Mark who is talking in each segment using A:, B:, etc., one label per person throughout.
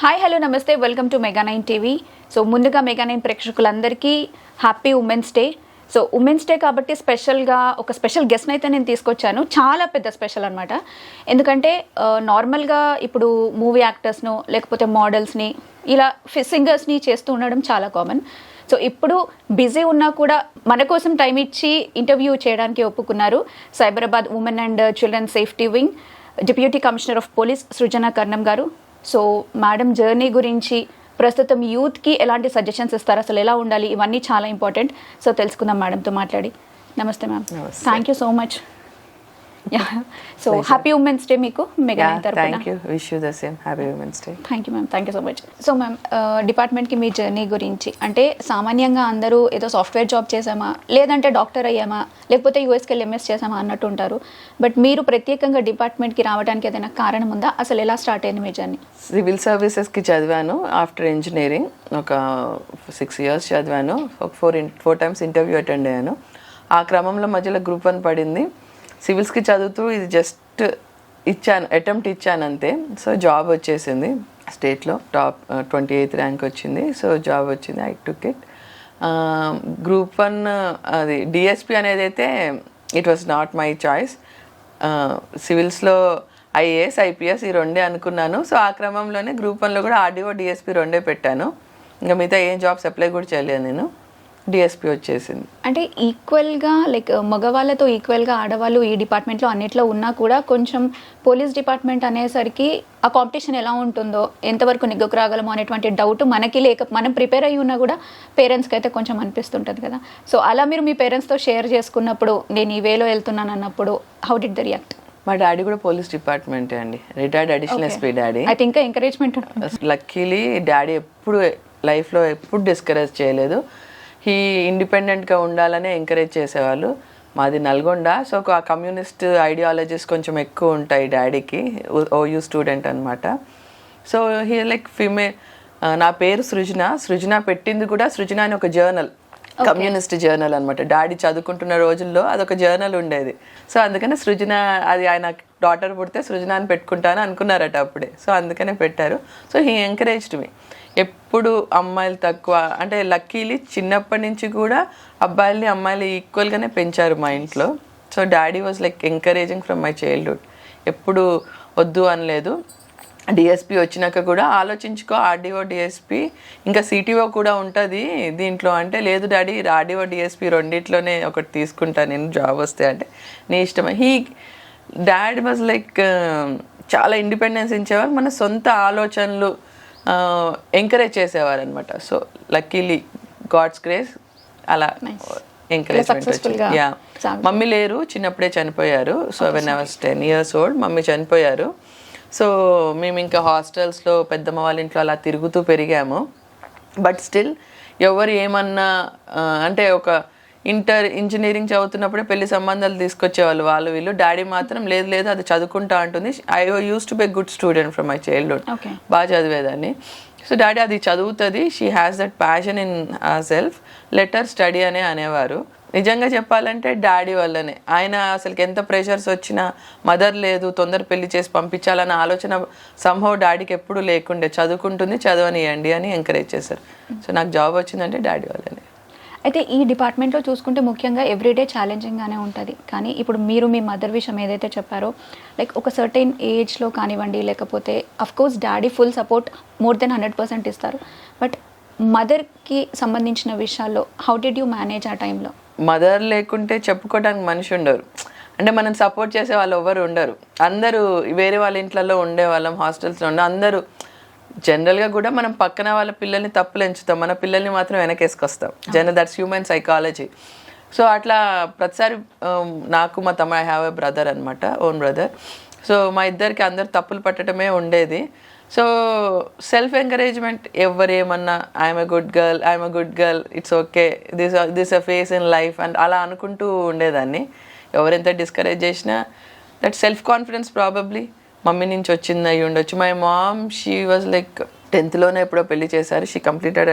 A: Hi hello నమస్తే welcome to మెగా9 TV. So ముందుగా మెగా9 ప్రేక్షకులందరికీ happy women's day. So women's day కాబట్టి స్పెషల్గా ఒక స్పెషల్ గెస్ట్ని అయితే నేను తీసుకొచ్చాను. చాలా పెద్ద స్పెషల్ అనమాట. ఎందుకంటే నార్మల్గా ఇప్పుడు మూవీ యాక్టర్స్ను లేకపోతే మోడల్స్ని ఇలా సింగర్స్ని చేస్తూ ఉండడం చాలా కామన్. సో ఇప్పుడు బిజీ ఉన్నా కూడా మన కోసం టైం ఇచ్చి ఇంటర్వ్యూ చేయడానికి ఒప్పుకున్నారు Cyberabad women and children safety wing deputy commissioner of police Srujana Karnam గారు. సో మేడం జర్నీ గురించి, ప్రస్తుతం యూత్కి ఎలాంటి సజెషన్స్ ఇస్తారు, అసలు ఎలా ఉండాలి, ఇవన్నీ చాలా ఇంపార్టెంట్. సో తెలుసుకుందాం మేడంతో మాట్లాడి. నమస్తే ma'am. Thank you so much. So happy women's day మీకు మెగా9 తరపున.
B: Thank you. Wish you the same. Happy women's day.
A: Thank you ma'am. Thank you so much. So ma'am, డిపార్ట్మెంట్కి మీ జర్నీ గురించి, అంటే సామాన్యంగా అందరూ ఏదో సాఫ్ట్వేర్ జాబ్ చేసామా, లేదంటే డాక్టర్ అయ్యామా, లేకపోతే యూఎస్కి వెళ్ళి ఎంఎస్ చేసామా అన్నట్టు ఉంటారు. బట్ మీరు ప్రత్యేకంగా డిపార్ట్మెంట్కి రావడానికి ఏదైనా కారణం ఉందా? అసలు ఎలా స్టార్ట్ అయింది మీ జర్నీ?
B: సివిల్ సర్వీసెస్కి చదివాను. ఆఫ్టర్ ఇంజనీరింగ్ ఒక 6 years చదివాను. ఒక 4 times ఇంటర్వ్యూ అటెండ్ అయ్యాను. ఆ క్రమంలో మధ్యలో గ్రూప్ 1 పడింది. సివిల్స్కి చదువుతూ ఇది జస్ట్ అటెంప్ట్ ఇచ్చాను అంతే. సో జాబ్ వచ్చేసింది. స్టేట్లో టాప్ 28th ర్యాంక్ వచ్చింది. సో జాబ్ వచ్చింది. I took it. గ్రూప్ 1 అది డిఎస్పి అనేది అయితే it was not my choice. సివిల్స్లో ఐఏఎస్ ఐపీఎస్ ఈ రెండే అనుకున్నాను. సో ఆ క్రమంలోనే గ్రూప్ 1లో కూడా ఆర్డీఓ డిఎస్పి రెండే పెట్టాను. ఇంకా మిగతా ఏం జాబ్స్ అప్లై కూడా చేయలేదు నేను. డిఎస్పి వచ్చేసింది.
A: అంటే ఈక్వల్గా లైక్ మగవాళ్ళతో ఈక్వల్గా ఆడవాళ్ళు ఈ డిపార్ట్మెంట్లో అన్నిట్లో ఉన్నా కూడా కొంచెం పోలీస్ డిపార్ట్మెంట్ అనేసరికి ఆ కాంపిటీషన్ ఎలా ఉంటుందో, ఎంతవరకు నెగ్గుకు రాగలమో అనేటువంటి డౌట్ మనకి మనం ప్రిపేర్ అయ్యి ఉన్నా కూడా పేరెంట్స్కి అయితే కొంచెం అనిపిస్తుంటుంది కదా. సో అలా మీరు మీ పేరెంట్స్తో షేర్ చేసుకున్నప్పుడు, నేను ఈ వేలో వెళ్తున్నాను అన్నప్పుడు, హౌ డిడ్ ద రియాక్ట్?
B: మా డాడీ కూడా పోలీస్ డిపార్ట్మెంటే అండి. Retired additional SP daddy.
A: అయితే ఇంకా ఎంకరేజ్మెంట్ ఉంటుంది.
B: లక్కీలీ డాడీ ఎప్పుడు లైఫ్లో ఎప్పుడు డిస్కరేజ్ చేయలేదు. హీ ఇండిపెండెంట్గా ఉండాలని ఎంకరేజ్ చేసేవాళ్ళు. మాది నల్గొండ. సో ఆ కమ్యూనిస్ట్ ఐడియాలజీస్ కొంచెం ఎక్కువ ఉంటాయి డాడీకి. ఓయూ స్టూడెంట్ అనమాట. So he like female. నా పేరు సృజన పెట్టింది కూడా సృజన అని ఒక జర్నల్, కమ్యూనిస్ట్ జర్నల్ అనమాట. డాడీ చదువుకుంటున్న రోజుల్లో అదొక జర్నల్ ఉండేది. సో అందుకనే సృజన, అది ఆయన డాటర్ పుడితే సృజన అని పెట్టుకుంటాను అనుకున్నారట అప్పుడే. సో అందుకనే పెట్టారు. సో హీ ఎంకరేజ్డ్ మీ. ఎప్పుడు అమ్మాయిలు తక్కువ అంటే లక్కీలీ చిన్నప్పటి నుంచి కూడా అబ్బాయిల్ని అమ్మాయిలు ఈక్వల్గానే పెంచారు మా ఇంట్లో. So daddy was like encouraging from my childhood. ఎప్పుడు వద్దు అనలేదు. డిఎస్పి వచ్చినాక కూడా ఆలోచించుకో, ఆర్డీఓ డిఎస్పి ఇంకా సిటీఓ కూడా ఉంటుంది దీంట్లో అంటే, లేదు డాడీ ఆర్డీఓ డిఎస్పి రెండిట్లోనే ఒకటి తీసుకుంటా నేను జాబ్ వస్తే అంటే, నీ ఇష్టమే. డాడ్ వాజ్ లైక్ చాలా ఇండిపెండెన్స్ ఇచ్చేవారు. మన సొంత ఆలోచనలు ఎంకరేజ్ చేసేవారు అనమాట. సో లక్కీలీ గాడ్స్ గ్రేస్ అలా ఎంకరేజ్మెంట్ వచ్చింది. యా, మమ్మీ లేరు, చిన్నప్పుడే చనిపోయారు. So when I was 10 years old mummy చనిపోయారు. సో మేము ఇంకా హాస్టల్స్లో పెద్దమ్మ వాళ్ళ ఇంట్లో అలా తిరుగుతూ పెరిగాము. బట్ స్టిల్ ఎవరు ఏమన్నా అంటే ఒక ఇంజనీరింగ్ చదువుతున్నప్పుడే పెళ్లి సంబంధాలు తీసుకొచ్చేవాళ్ళు వాళ్ళు వీళ్ళు. డాడీ మాత్రం లేదు అది చదువుకుంటా అంటుంది. I use to be good student from my childhood. బాగా చదివేదాన్ని. సో డాడీ అది చదువుతుంది, she has that passion in self, letter study అనే అనేవారు. నిజంగా చెప్పాలంటే డాడీ వల్లనే. ఆయన అసలుకి ఎంత ప్రెషర్స్ వచ్చినా, మదర్ లేదు తొందర పెళ్లి చేసి పంపించాలన్న ఆలోచన సంహవ్ డాడీకి ఎప్పుడు లేకుండే. చదువుకుంటుంది, చదవనియండి అని ఎంకరేజ్ చేశారు. సో నాకు జాబ్ వచ్చిందంటే డాడీ వల్లనే.
A: అయితే ఈ డిపార్ట్మెంట్లో చూసుకుంటే ముఖ్యంగా ఎవ్రీడే ఛాలెంజింగ్గానే ఉంటుంది. కానీ ఇప్పుడు మీరు మీ మదర్ విషయం ఏదైతే చెప్పారో, లైక్ ఒక సర్టెన్ ఏజ్లో కానివ్వండి, లేకపోతే of course daddy full support more than 100% ఇస్తారు. బట్ మదర్కి సంబంధించిన విషయాల్లో హౌ డిడ్ యూ మేనేజ్ ఆ టైంలో?
B: మదర్ లేకుంటే చెప్పుకోవడానికి మనిషి ఉండరు. అంటే మనం సపోర్ట్ చేసే వాళ్ళు ఎవరు ఉండరు. అందరూ వేరే వాళ్ళ ఇంట్లలో ఉండేవాళ్ళం, హాస్టల్స్లో అందరూ. జనరల్గా కూడా మనం పక్కన వాళ్ళ పిల్లల్ని తప్పులు ఎంచుతాం, మన పిల్లల్ని మాత్రం వెనకేసుకొస్తాం. That's human psychology. సో అట్లా ప్రతిసారి నాకు మా తమ్ముడు, ఐ హ్యావ్ ఎ బ్రదర్ అనమాట, ఓన్ బ్రదర్. సో మా ఇద్దరికి అందరు తప్పులు పట్టడమే ఉండేది. సో సెల్ఫ్ ఎంకరేజ్మెంట్, ఎవరు ఏమన్నా I'm a good girl, it's okay, this a face in life and అలా అనుకుంటూ ఉండేదాన్ని. ఎవరెంత డిస్కరేజ్ చేసినా that self confidence probably mummy నుంచి వచ్చింది అయ్యి ఉండొచ్చు. My mom, she was like 10th ఎప్పుడో పెళ్లి చేశారు. షీ కంప్లీటెడ్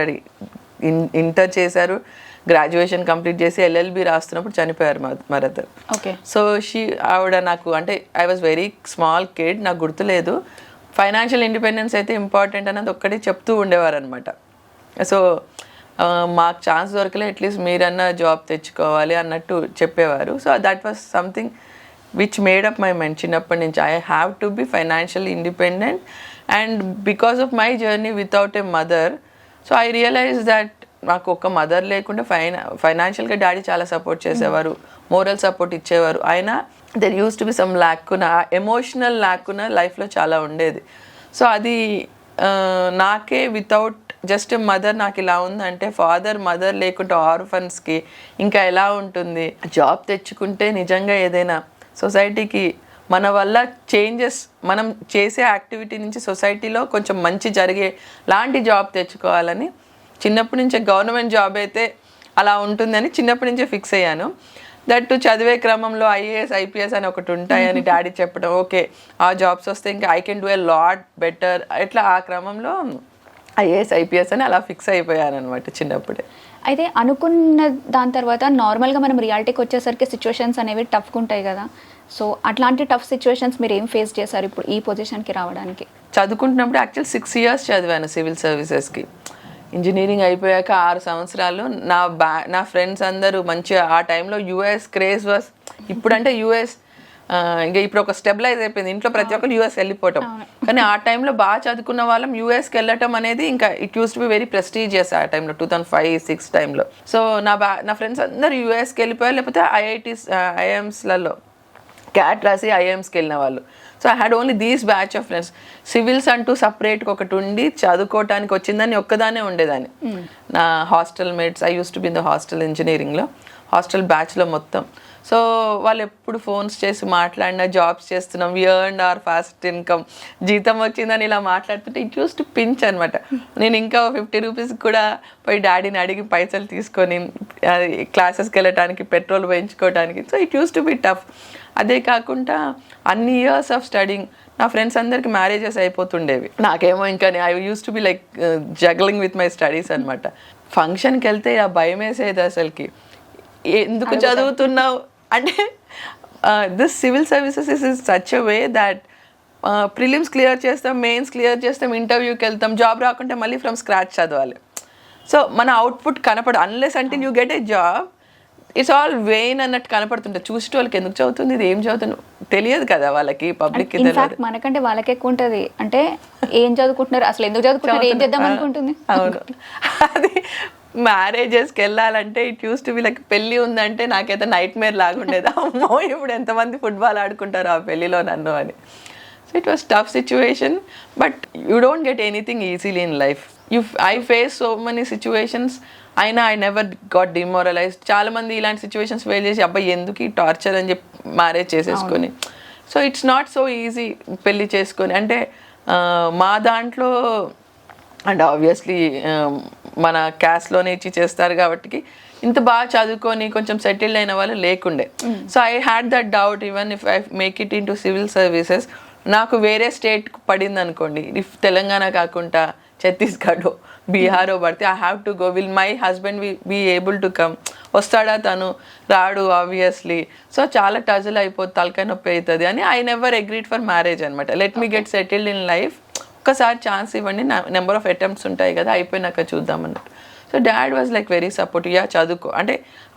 B: ఇంటర్ చేశారు, గ్రాడ్యుయేషన్ కంప్లీట్ చేసి ఎల్ఎల్బి రాస్తున్నప్పుడు చనిపోయారు మదర్. సో ఆవిడ నాకు అంటే I was very small kid, నాకు గుర్తులేదు. ఫైనాన్షియల్ ఇండిపెండెన్స్ అయితే ఇంపార్టెంట్ అన్నది ఒక్కటే చెప్తూ ఉండేవారు అనమాట. సో మాకు ఛాన్స్ దొరకలే, అట్లీస్ట్ మీరన్నా జాబ్ తెచ్చుకోవాలి అన్నట్టు చెప్పేవారు. So that was something which made up my mind చిన్నప్పటి నుంచి. I have to be financial independent. And because of my journey without a mother, so I realize that నాకు ఒక మదర్ లేకుండా ఫైనాన్షియల్గా డాడీ చాలా సపోర్ట్ చేసేవారు, మోరల్ సపోర్ట్ ఇచ్చేవారు. అయినా there use to be some lacuna, emotional lacuna లైఫ్లో చాలా ఉండేది. సో అది నాకే వితౌట్ జస్ట్ మదర్ నాకు ఇలా ఉందంటే, ఫాదర్ మదర్ లేకుంటే ఆర్ఫన్స్కి ఇంకా ఎలా ఉంటుంది. జాబ్ తెచ్చుకుంటే నిజంగా ఏదైనా సొసైటీకి మన వల్ల చేంజెస్, మనం చేసే యాక్టివిటీ నుంచి సొసైటీలో కొంచెం మంచి జరిగే లాంటి జాబ్ తెచ్చుకోవాలని చిన్నప్పటి నుంచే, గవర్నమెంట్ జాబ్ అయితే అలా ఉంటుందని చిన్నప్పటి నుంచే ఫిక్స్ అయ్యాను. దట్ చదివే క్రమంలో ఐఏఎస్ ఐపీఎస్ అని ఒకటి ఉంటాయని డాడీ చెప్పడం, ఓకే ఆ జాబ్స్ వస్తే ఇంకా I can do a lot better, ఎట్లా ఆ క్రమంలో ఐఏఎస్ ఐపీఎస్ అని అలా ఫిక్స్ అయిపోయాను అనమాట చిన్నప్పుడే.
A: అయితే అనుకున్న దాని తర్వాత నార్మల్గా మనం రియాలిటీకి వచ్చేసరికి సిచ్యువేషన్స్ అనేవి టఫ్గా ఉంటాయి కదా. సో అట్లాంటి టఫ్ సిచ్యువేషన్స్ మీరు ఏం ఫేస్ చేశారు ఇప్పుడు ఈ పొజిషన్కి రావడానికి?
B: చదువుకుంటున్నప్పుడు యాక్చువల్ 6 years చదివాను సివిల్ సర్వీసెస్కి. ఇంజనీరింగ్ అయిపోయాక 6 సంవత్సరాలు నా ఫ్రెండ్స్ అందరూ మంచిగా, ఆ టైంలో యూఎస్ క్రేజ్ వాస్, ఇప్పుడంటే యూఎస్ ఇంకా ఇప్పుడు ఒక స్టెబిలైజ్ అయిపోయింది, ఇంట్లో ప్రతి ఒక్కరు యూఎస్ వెళ్ళిపోవటం. కానీ ఆ టైంలో బాగా చదువుకున్న వాళ్ళం యూఎస్కి వెళ్ళటం అనేది ఇంకా it use to be very prestigious ఆ టైంలో, 2005-06 టైంలో. సో నా ఫ్రెండ్స్ అందరూ యూఎస్కి వెళ్ళిపోయారు, లేకపోతే ఐఐఎమ్స్లలో క్యాట్ రాసి ఐఐఎమ్స్కి వెళ్ళిన వాళ్ళు. So I had only these batch of friends. Civils అంటూ సపరేట్గా ఒకటి ఉండి చదువుకోవటానికి వచ్చిందని ఒక్కదానే ఉండేదాన్ని. నా hostel mates, I use to be in the hostel ఇంజనీరింగ్లో, హాస్టల్ బ్యాచ్లో మొత్తం. సో వాళ్ళు ఎప్పుడు ఫోన్స్ చేసి మాట్లాడినా, జాబ్స్ చేస్తున్నాం, వి ఎర్న్డ్ అవర్ ఫస్ట్ ఇన్కమ్, జీతం వచ్చిందని ఇలా మాట్లాడుతుంటే ఇట్ యూస్ టు పించ్ అనమాట. నేను ఇంకా 50 రూపీస్ కూడా పోయి డాడీని అడిగి పైసలు తీసుకొని క్లాసెస్కి వెళ్ళటానికి, పెట్రోల్ వేయించుకోవడానికి. So it use to be tough. అదే కాకుండా అన్ని ఇయర్స్ ఆఫ్ స్టడింగ్, నా ఫ్రెండ్స్ అందరికి మ్యారేజెస్ అయిపోతుండేవి, నాకేమో ఇంకా I use to be like juggling with my studies అనమాట. ఫంక్షన్కి వెళ్తే ఆ భయం వేసేది అసలుకి, ఎందుకు చదువుతున్నావు అంటే. This civil services is such a way that prelims clear చేస్తాం, మెయిన్స్ క్లియర్ చేస్తాం, ఇంటర్వ్యూకి వెళ్తాం, జాబ్ రాకుంటే మళ్ళీ ఫ్రమ్ స్క్రాచ్ చదవాలి. సో మన అవుట్పుట్ కనపడదు అన్లెస్ అంటే you get a job, it's all vain అన్నట్టు కనపడుతుంటే చూస్తే వాళ్ళకి ఎందుకు చదువుతుంది, ఇది ఏం చదువుతుంది తెలియదు కదా వాళ్ళకి, పబ్లిక్కి తెలియదు.
A: మనకంటే వాళ్ళకి ఎక్కువ ఉంటుంది, అంటే ఏం చదువుకుంటున్నారు, అసలు ఎందుకు చదువుకుంటున్నారు, ఏం చేద్దాం అనుకుంటుంది.
B: అవును, అది మ్యారేజెస్కి వెళ్ళాలంటే it use to be like, పెళ్ళి ఉందంటే నాకైతే నైట్ మేర్ లాగుండేది, అమ్మో ఇప్పుడు ఎంతమంది ఫుట్బాల్ ఆడుకుంటారు ఆ పెళ్ళిలో నన్ను అని. So it was tough situation, but you don't get anything easily in life. I face so many situations, అయినా ఐ నెవర్ గాట్ డిమోరలైజ్డ్. చాలామంది ఇలాంటి సిచ్యువేషన్స్ ఫేస్ చేసి అబ్బాయి ఎందుకు ఈ టార్చర్ అని చెప్పి మ్యారేజ్ చేసేసుకొని. So it's not so easy పెళ్ళి చేసుకొని. అంటే మా దాంట్లో అండ్ ఆబ్వియస్లీ మన క్యాస్ట్లోనే ఇచ్చి చేస్తారు కాబట్టి ఇంత బాగా చదువుకొని కొంచెం సెటిల్డ్ అయిన వాళ్ళు లేకుండే. So I had that doubt, even if I make it in to civil services, నాకు వేరే స్టేట్ పడింది అనుకోండి, ఇఫ్ తెలంగాణ కాకుండా ఛత్తీస్గఢ్ బీహారో పడితే I have to go, will my husband be able to come, వస్తాడా తను, రాడు ఆబ్వియస్లీ. సో చాలా టజల్ అయిపోతుంది, తలకాయ నొప్పి అవుతుంది అని I never agreed for marriage అనమాట. Let me get settled in life, ఒక్కసారి ఛాన్స్ ఇవ్వండి, నెంబర్ ఆఫ్ అటెంప్ట్స్ ఉంటాయి కదా, అయిపోయినాక చూద్దాం అన్నట్టు. So dad was like very supportive, yeah చదువుకో అంటే.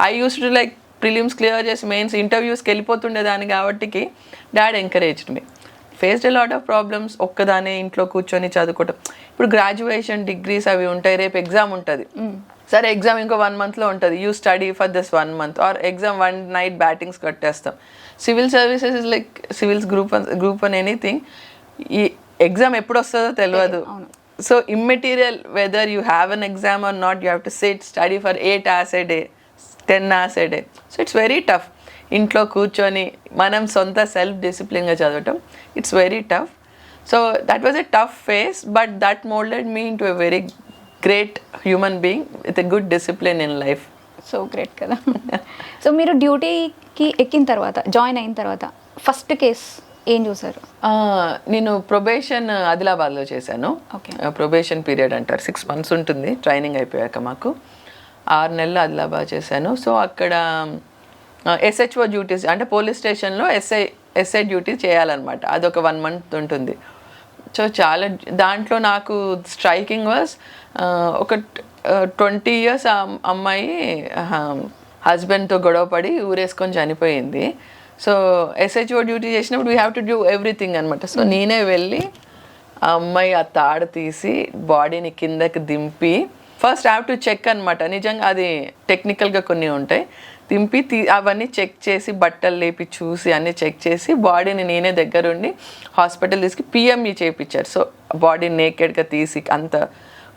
B: I use to like prelims clear చేసి మెయిన్స్ ఇంటర్వ్యూస్కి వెళ్ళిపోతుండేదాన్ని కాబట్టి dad encouraged me. Faced a lot of problems, ఒక్కదానే ఇంట్లో కూర్చొని చదువుకోవటం. ఇప్పుడు గ్రాడ్యుయేషన్ డిగ్రీస్ అవి ఉంటాయి, రేపు ఎగ్జామ్ ఉంటుంది, సరే ఎగ్జామ్ ఇంకో 1 monthలో ఉంటుంది, you study for this 1 month, or exam 1 night battings కట్టేస్తాం. Civil services is like civils group అని ఎనీథింగ్, ఈ ఎగ్జామ్ ఎప్పుడు వస్తుందో తెలియదు. So immaterial whether you have an exam or not, you have to sit study for 8 hours a day, 10 hours a day. So it's very tough. ఇంట్లో కూర్చొని మనం సొంత self డిసిప్లిన్గా చదవటం, it's very tough. So that was a tough face, but that moulded me into a very great human being with a good discipline in life.
A: So great కదా. So మీరు డ్యూటీకి ఎక్కిన తర్వాత, జాయిన్ అయిన తర్వాత ఫస్ట్ కేస్ ఏం చూసారు?
B: నేను ప్రొబేషన్ ఆదిలాబాద్లో చేశాను. ప్రొబేషన్ పీరియడ్ అంటారు, 6 months ఉంటుంది ట్రైనింగ్ అయిపోయాక. మాకు 6 నెలలు ఆదిలాబాద్ చేశాను. సో అక్కడ ఎస్హెచ్ఓ డ్యూటీస్ అంటే పోలీస్ స్టేషన్లో ఎస్ఐ డ్యూటీ చేయాలన్నమాట. అదొక 1 month ఉంటుంది. సో చాలా దాంట్లో నాకు స్ట్రైకింగ్ వాజ్ ఒక 20 years ఆ అమ్మాయి హస్బెండ్తో గొడవపడి ఊరేసుకొని చనిపోయింది. సో SHO డ్యూటీ చేసినప్పుడు we have to do everything అనమాట. సో నేనే వెళ్ళి ఆ అమ్మాయి ఆ తాడు తీసి బాడీని కిందకి దింపి ఫస్ట్ హ్యావ్ టు చెక్ అనమాట. నిజంగా అది టెక్నికల్గా కొన్ని ఉంటాయి. దింపి అవన్నీ చెక్ చేసి బట్టలు లేపి చూసి అన్నీ చెక్ చేసి బాడీని నేనే దగ్గరుండి హాస్పిటల్ తీసుకు PME చేయించారు. సో బాడీ నేకెడ్గా తీసి అంత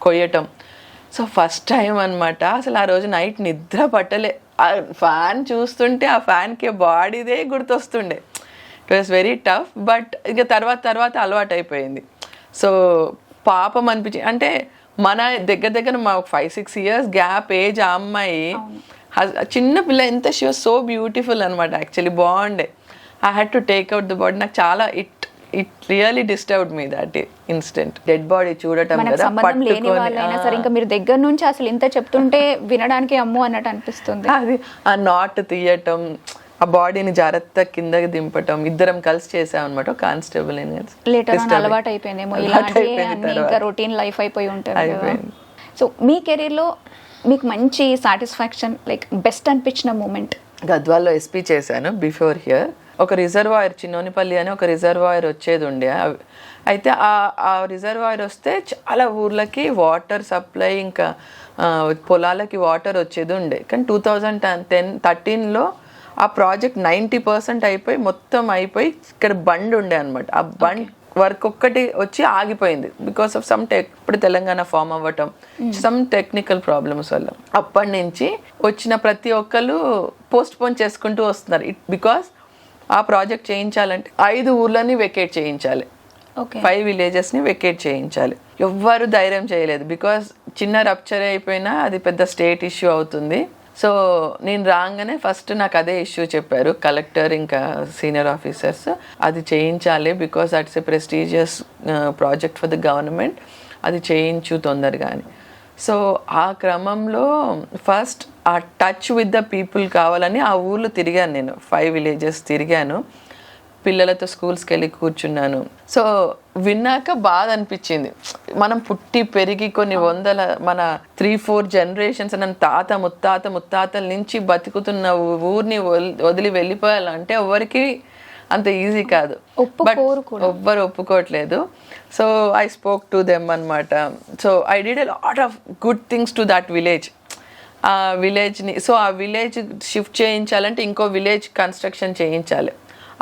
B: కొయ్యటం. సో ఫస్ట్ టైం అనమాట. అసలు ఆ రోజు నైట్ నిద్ర పట్టలే. ఆ ఫ్యాన్ చూస్తుంటే ఆ ఫ్యాన్కి బాడీదే గుర్తొస్తుండే. It was very tough. But ఇక తర్వాత అలవాటు అయిపోయింది. సో పాపం అనిపించింది. అంటే మన దగ్గర మా 5-6 years గ్యాప్ ఏజ్ ఆ అమ్మాయి చిన్న పిల్ల ఎంత షీ వాజ్ సో బ్యూటిఫుల్ అనమాట. యాక్చువల్లీ బాగుండే. I had to take out the body. నాకు చాలా it really disturbed me that incident. Dead body చూడటం కదా,
A: లేని వాళ్ళైనా సరే ఇంకా మీరు దగ్గర నుంచి అసలు ఇంత చెప్తుంటే వినడానికి అమ్మో అన్నట్టు అనిపిస్తుంది.
B: అది ఆ నాట్ తీయటం, ఆ బాడీని జాగ్రత్త కిందకి దింపటం ఇద్దరం కలిసి చేసాం అనమాట. కానిస్టేబుల్
A: అలవాటు అయిపోయిందేమో, ఇంకా రొటీన్ లైఫ్ అయిపోయి ఉంటుంది. సో మీ కెరీర్లో మీకు మంచి సాటిస్ఫాక్షన్ లైక్ బెస్ట్ అనిపించిన మూమెంట్?
B: గద్వాల్లో SP చేశాను బిఫోర్ హియర్. ఒక రిజర్వాయర్ చిన్నోనిపల్లి అని ఒక రిజర్వాయర్ వచ్చేది ఉండే. అయితే ఆ రిజర్వాయర్ వస్తే చాలా ఊర్లకి వాటర్ సప్లై ఇంకా పొలాలకి వాటర్ వచ్చేది ఉండే. కానీ 2013లో ఆ ప్రాజెక్ట్ 90% అయిపోయి మొత్తం అయిపోయి ఇక్కడ బండ్ ఉండే అనమాట. ఆ బండ్ వర్క్ ఒక్కటి వచ్చి ఆగిపోయింది బికాస్ ఆఫ్ ఇప్పుడు తెలంగాణ ఫామ్ అవ్వటం సమ్ టెక్నికల్ ప్రాబ్లమ్స్ వల్ల. అప్పటి నుంచి వచ్చిన ప్రతి ఒక్కరు పోస్ట్ పోన్ చేసుకుంటూ వస్తున్నారు. బికాస్ ఆ ప్రాజెక్ట్ చేయించాలంటే 5 ఊర్లని వెకేట్ చేయించాలి, 5 villagesని వెకేట్ చేయించాలి. ఎవ్వరు ధైర్యం చేయలేదు బికాస్ చిన్న రప్చర్ అయిపోయినా అది పెద్ద స్టేట్ ఇష్యూ అవుతుంది. సో నేను రాగానే ఫస్ట్ నాకు అదే ఇష్యూ చెప్పారు కలెక్టర్ ఇంకా సీనియర్ ఆఫీసర్స్. అది చేయించాలి because that's a prestigious project for the government, అది చేయించు తొందరగా అని. సో ఆ క్రమంలో ఫస్ట్ ఆ టచ్ విత్ ద పీపుల్ కావాలని ఆ ఊర్లో తిరిగాను. నేను 5 villages తిరిగాను, పిల్లలతో స్కూల్స్కి వెళ్ళి కూర్చున్నాను. సో విన్నాక బాధ అనిపించింది. మనం పుట్టి పెరిగి కొన్ని వందల మన 3-4 generations మన తాత ముత్తాతల నుంచి బతుకుతున్న ఊరిని వదిలి వెళ్ళిపోయాలంటే ఎవరికి అంత ఈజీ కాదు. బట్ ఎవ్వరు ఒప్పుకోవట్లేదు. So I spoke to them అనమాట. So I did a lot of good things to that village. ఆ విలేజ్ని ఆ విలేజ్ షిఫ్ట్ చేయించాలంటే ఇంకో విలేజ్ కన్స్ట్రక్షన్ చేయించాలి.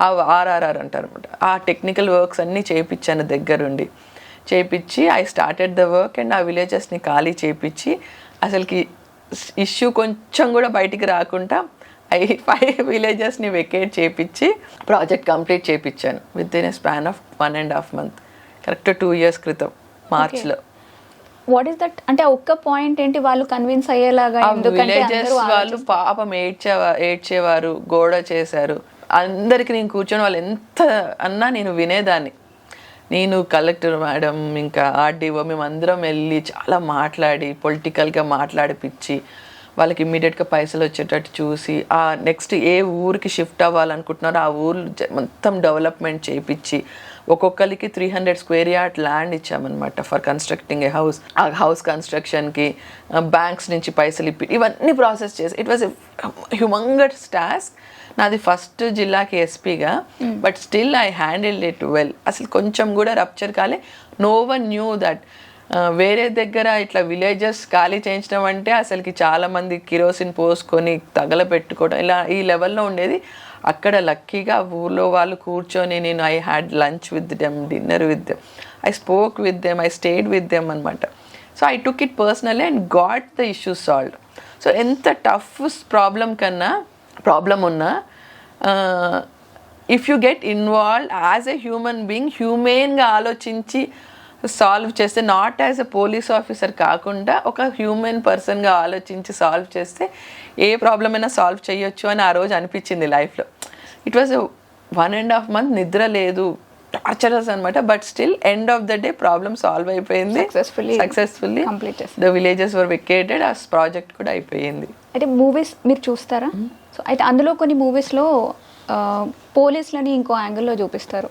B: ఆ RRR అంటారు అనమాట. ఆ టెక్నికల్ వర్క్స్ అన్నీ చేయించాను దగ్గరుండి. చేయించి I started the work and ఆ విలేజెస్ని ఖాళీ చేయించి అసలుకి ఇష్యూ కొంచెం కూడా బయటికి రాకుండా 5 villagesని వెకేట్ చేయించి ప్రాజెక్ట్ కంప్లీట్ చేయించాను with in a span of 1.5 months. Correct 2 years క్రితం మార్చ్లో.
A: వాట్ ఈస్ దట్ అంటే ఒక్క పాయింట్ ఏంటి వాళ్ళు కన్విన్స్ అయ్యేలాగా?
B: విలేజెస్ వాళ్ళు పాపం ఏడ్చేవారు, గోడ చేశారు. అందరికి నేను కూర్చొని వాళ్ళు ఎంత అన్నా నేను వినేదాన్ని. నేను కలెక్టర్ మేడం ఇంకా RDO మేమందరం వెళ్ళి చాలా మాట్లాడి పొలిటికల్గా మాట్లాడిపించి వాళ్ళకి ఇమ్మీడియట్గా పైసలు వచ్చేటట్టు చూసి ఆ నెక్స్ట్ ఏ ఊరికి షిఫ్ట్ అవ్వాలనుకుంటున్నారో ఆ ఊరు మొత్తం డెవలప్మెంట్ చేయించి ఒక్కొక్కరికి 300 square yard ల్యాండ్ ఇచ్చామన్నమాట ఫర్ కన్స్ట్రక్టింగ్ ఏ హౌస్. ఆ హౌస్ కన్స్ట్రక్షన్కి బ్యాంక్స్ నుంచి పైసలు ఇవన్నీ ప్రాసెస్ చేసి it was a humongous task. నాది ఫస్ట్ జిల్లాకి SPగా, but still I handled it well. అసలు కొంచెం కూడా రప్చర్ కాలే. No one knew that. వేరే దగ్గర ఇట్లా విలేజెస్ ఖాళీ చేయించడం అంటే అసలుకి చాలామంది కిరోసిన్ పోసుకొని తగలపెట్టుకోవడం ఇలా ఈ లెవెల్లో ఉండేది. అక్కడ లక్కీగా ఊర్లో వాళ్ళు కూర్చొని నేను I had lunch with them, dinner with them, I spoke with them, I stayed with them అనమాట. So I took it personally and got the issues solved. So ఎంత టఫ్ ప్రాబ్లం ఉన్నా if you get involve as a human being హ్యూమెన్గా ఆలోచించి solve చేస్తే, not as a police officer కాకుండా ఒక human పర్సన్గా ఆలోచించి సాల్వ్ చేస్తే ఏ ప్రాబ్లం అయినా సాల్వ్ చేయొచ్చు అని ఆ రోజు అనిపించింది లైఫ్లో. ఇట్ వాజ్ 1.5 months నిద్ర లేదు, టార్చరస్ అనమాట. But still end of the day problem solve అయిపోయింది successfully. The villages were vacated. ఆ ప్రాజెక్ట్ కూడా అయిపోయింది.
A: అయితే మూవీస్ మీరు చూస్తారా? సో అయితే అందులో కొన్ని మూవీస్లో పోలీసులని ఇంకో యాంగిల్లో చూపిస్తారు.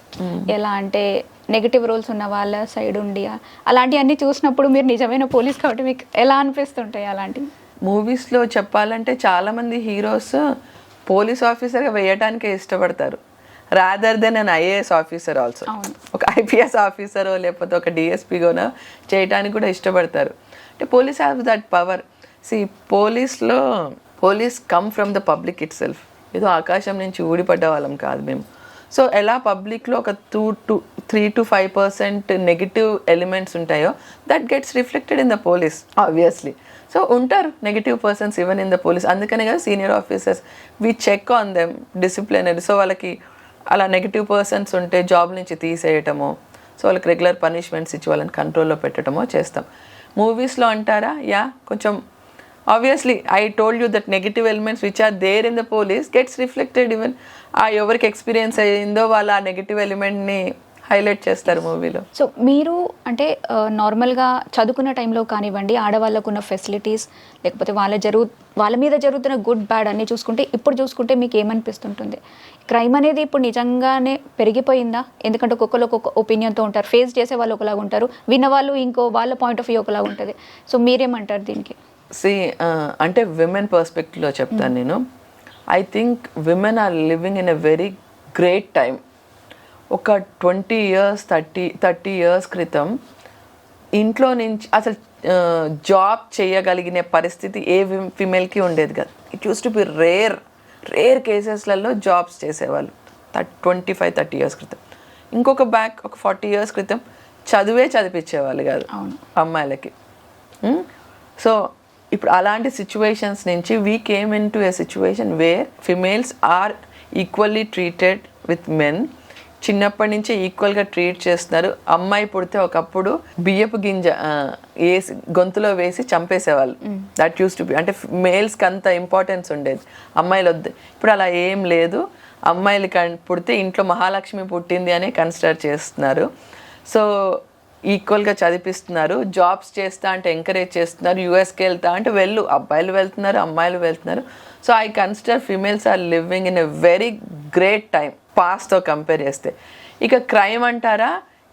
A: ఎలా అంటే నెగిటివ్ రోల్స్ ఉన్న వాళ్ళ సైడ్ ఉండి అలాంటివన్నీ చూసినప్పుడు మీరు నిజమైన పోలీస్ కాబట్టి మీకు ఎలా అనిపిస్తుంటాయి అలాంటివి?
B: మూవీస్లో చెప్పాలంటే చాలామంది హీరోస్ పోలీస్ ఆఫీసర్గా వేయటానికే ఇష్టపడతారు, rather than an IAS officer also. ఒక ఐపీఎస్ ఆఫీసరో లేకపోతే ఒక డిఎస్పీగోనో చేయడానికి కూడా ఇష్టపడతారు. అంటే police have that power. Police come from the public it self. ఏదో ఆకాశం నుంచి ఊడిపడ్డ వాళ్ళం కాదు మేము. సో ఎలా పబ్లిక్లో ఒక 3 to 5% నెగిటివ్ ఎలిమెంట్స్ ఉంటాయో that gets reflected in the police obviously. So ఉంటారు negative persons even in the police. అందుకనే కదా senior officers we check on them disciplinary. So వాళ్ళకి అలా నెగిటివ్ పర్సన్స్ ఉంటే జాబ్ నుంచి తీసేయటమో, సో వాళ్ళకి రెగ్యులర్ పనిష్మెంట్స్ ఇచ్చి వాళ్ళని కంట్రోల్లో పెట్టడమో చేస్తాం. మూవీస్లో అంటారా, యా కొంచెం obviously I told you that negative elements which are there in the police gets reflected even ఎవరికి ఎక్స్పీరియన్స్ అయ్యిందో వాళ్ళు ఆ నెగిటివ్ ఎలిమెంట్ని హైలైట్ చేస్తారు మూవీలో.
A: సో మీరు అంటే నార్మల్గా చదువుకున్న టైంలో కానివ్వండి, ఆడవాళ్ళకు ఉన్న ఫెసిలిటీస్ లేకపోతే వాళ్ళ మీద జరుగుతున్న గుడ్ బ్యాడ్ అన్నీ చూసుకుంటే ఇప్పుడు చూసుకుంటే మీకు ఏమనిపిస్తుంటుంది? క్రైమ్ అనేది ఇప్పుడు నిజంగానే పెరిగిపోయిందా? ఎందుకంటే ఒక్కొక్కరు ఒక్కొక్క ఒపీనియన్తో ఉంటారు, ఫేస్ చేసే వాళ్ళు ఒకలాగా ఉంటారు, విన్నవాళ్ళు ఇంకో వాళ్ళ పాయింట్ ఆఫ్ వ్యూ ఒకలాగా ఉంటుంది. సో మీరేమంటారు దీనికి?
B: అంటే విమెన్ పర్స్పెక్టివ్లో చెప్తాను నేను. I think women are living in a very great time. ఒక 20 years 30 years క్రితం ఇంట్లో నుంచి అసలు జాబ్ చేయగలిగిన పరిస్థితి ఏ ఫిమేల్కి ఉండేది కాదు. It use to be rare కేసెస్లలో జాబ్స్ చేసేవాళ్ళు 25-30 years క్రితం. ఇంకొక ఒక 40 years క్రితం చదివించేవాళ్ళు కాదు అమ్మాయిలకి. సో ఇప్పుడు అలాంటి సిచ్యువేషన్స్ నుంచి we came into a situation where females are equally treated with men. చిన్నప్పటి నుంచి ఈక్వల్గా ట్రీట్ చేస్తున్నారు. అమ్మాయి పుడితే ఒకప్పుడు బియ్యపు గింజ వేసి గొంతులో వేసి చంపేసేవాళ్ళు. దట్ యూస్ టు బి, అంటే మేల్స్కి అంత ఇంపార్టెన్స్ ఉండేది, అమ్మాయిలు వద్దు. ఇప్పుడు అలా ఏం లేదు. అమ్మాయిలు పుడితే ఇంట్లో మహాలక్ష్మి పుట్టింది అని కన్సిడర్ చేస్తున్నారు. సో ఈక్వల్గా చదివిస్తున్నారు. జాబ్స్ చేస్తా అంటే ఎంకరేజ్ చేస్తున్నారు. యూఎస్కి వెళ్తా అంటే అబ్బాయిలు వెళ్తున్నారు, అమ్మాయిలు వెళ్తున్నారు. So I consider females are living in a very great time పాస్ట్తో కంపేర్ చేస్తే. ఇక క్రైమ్ అంటారా,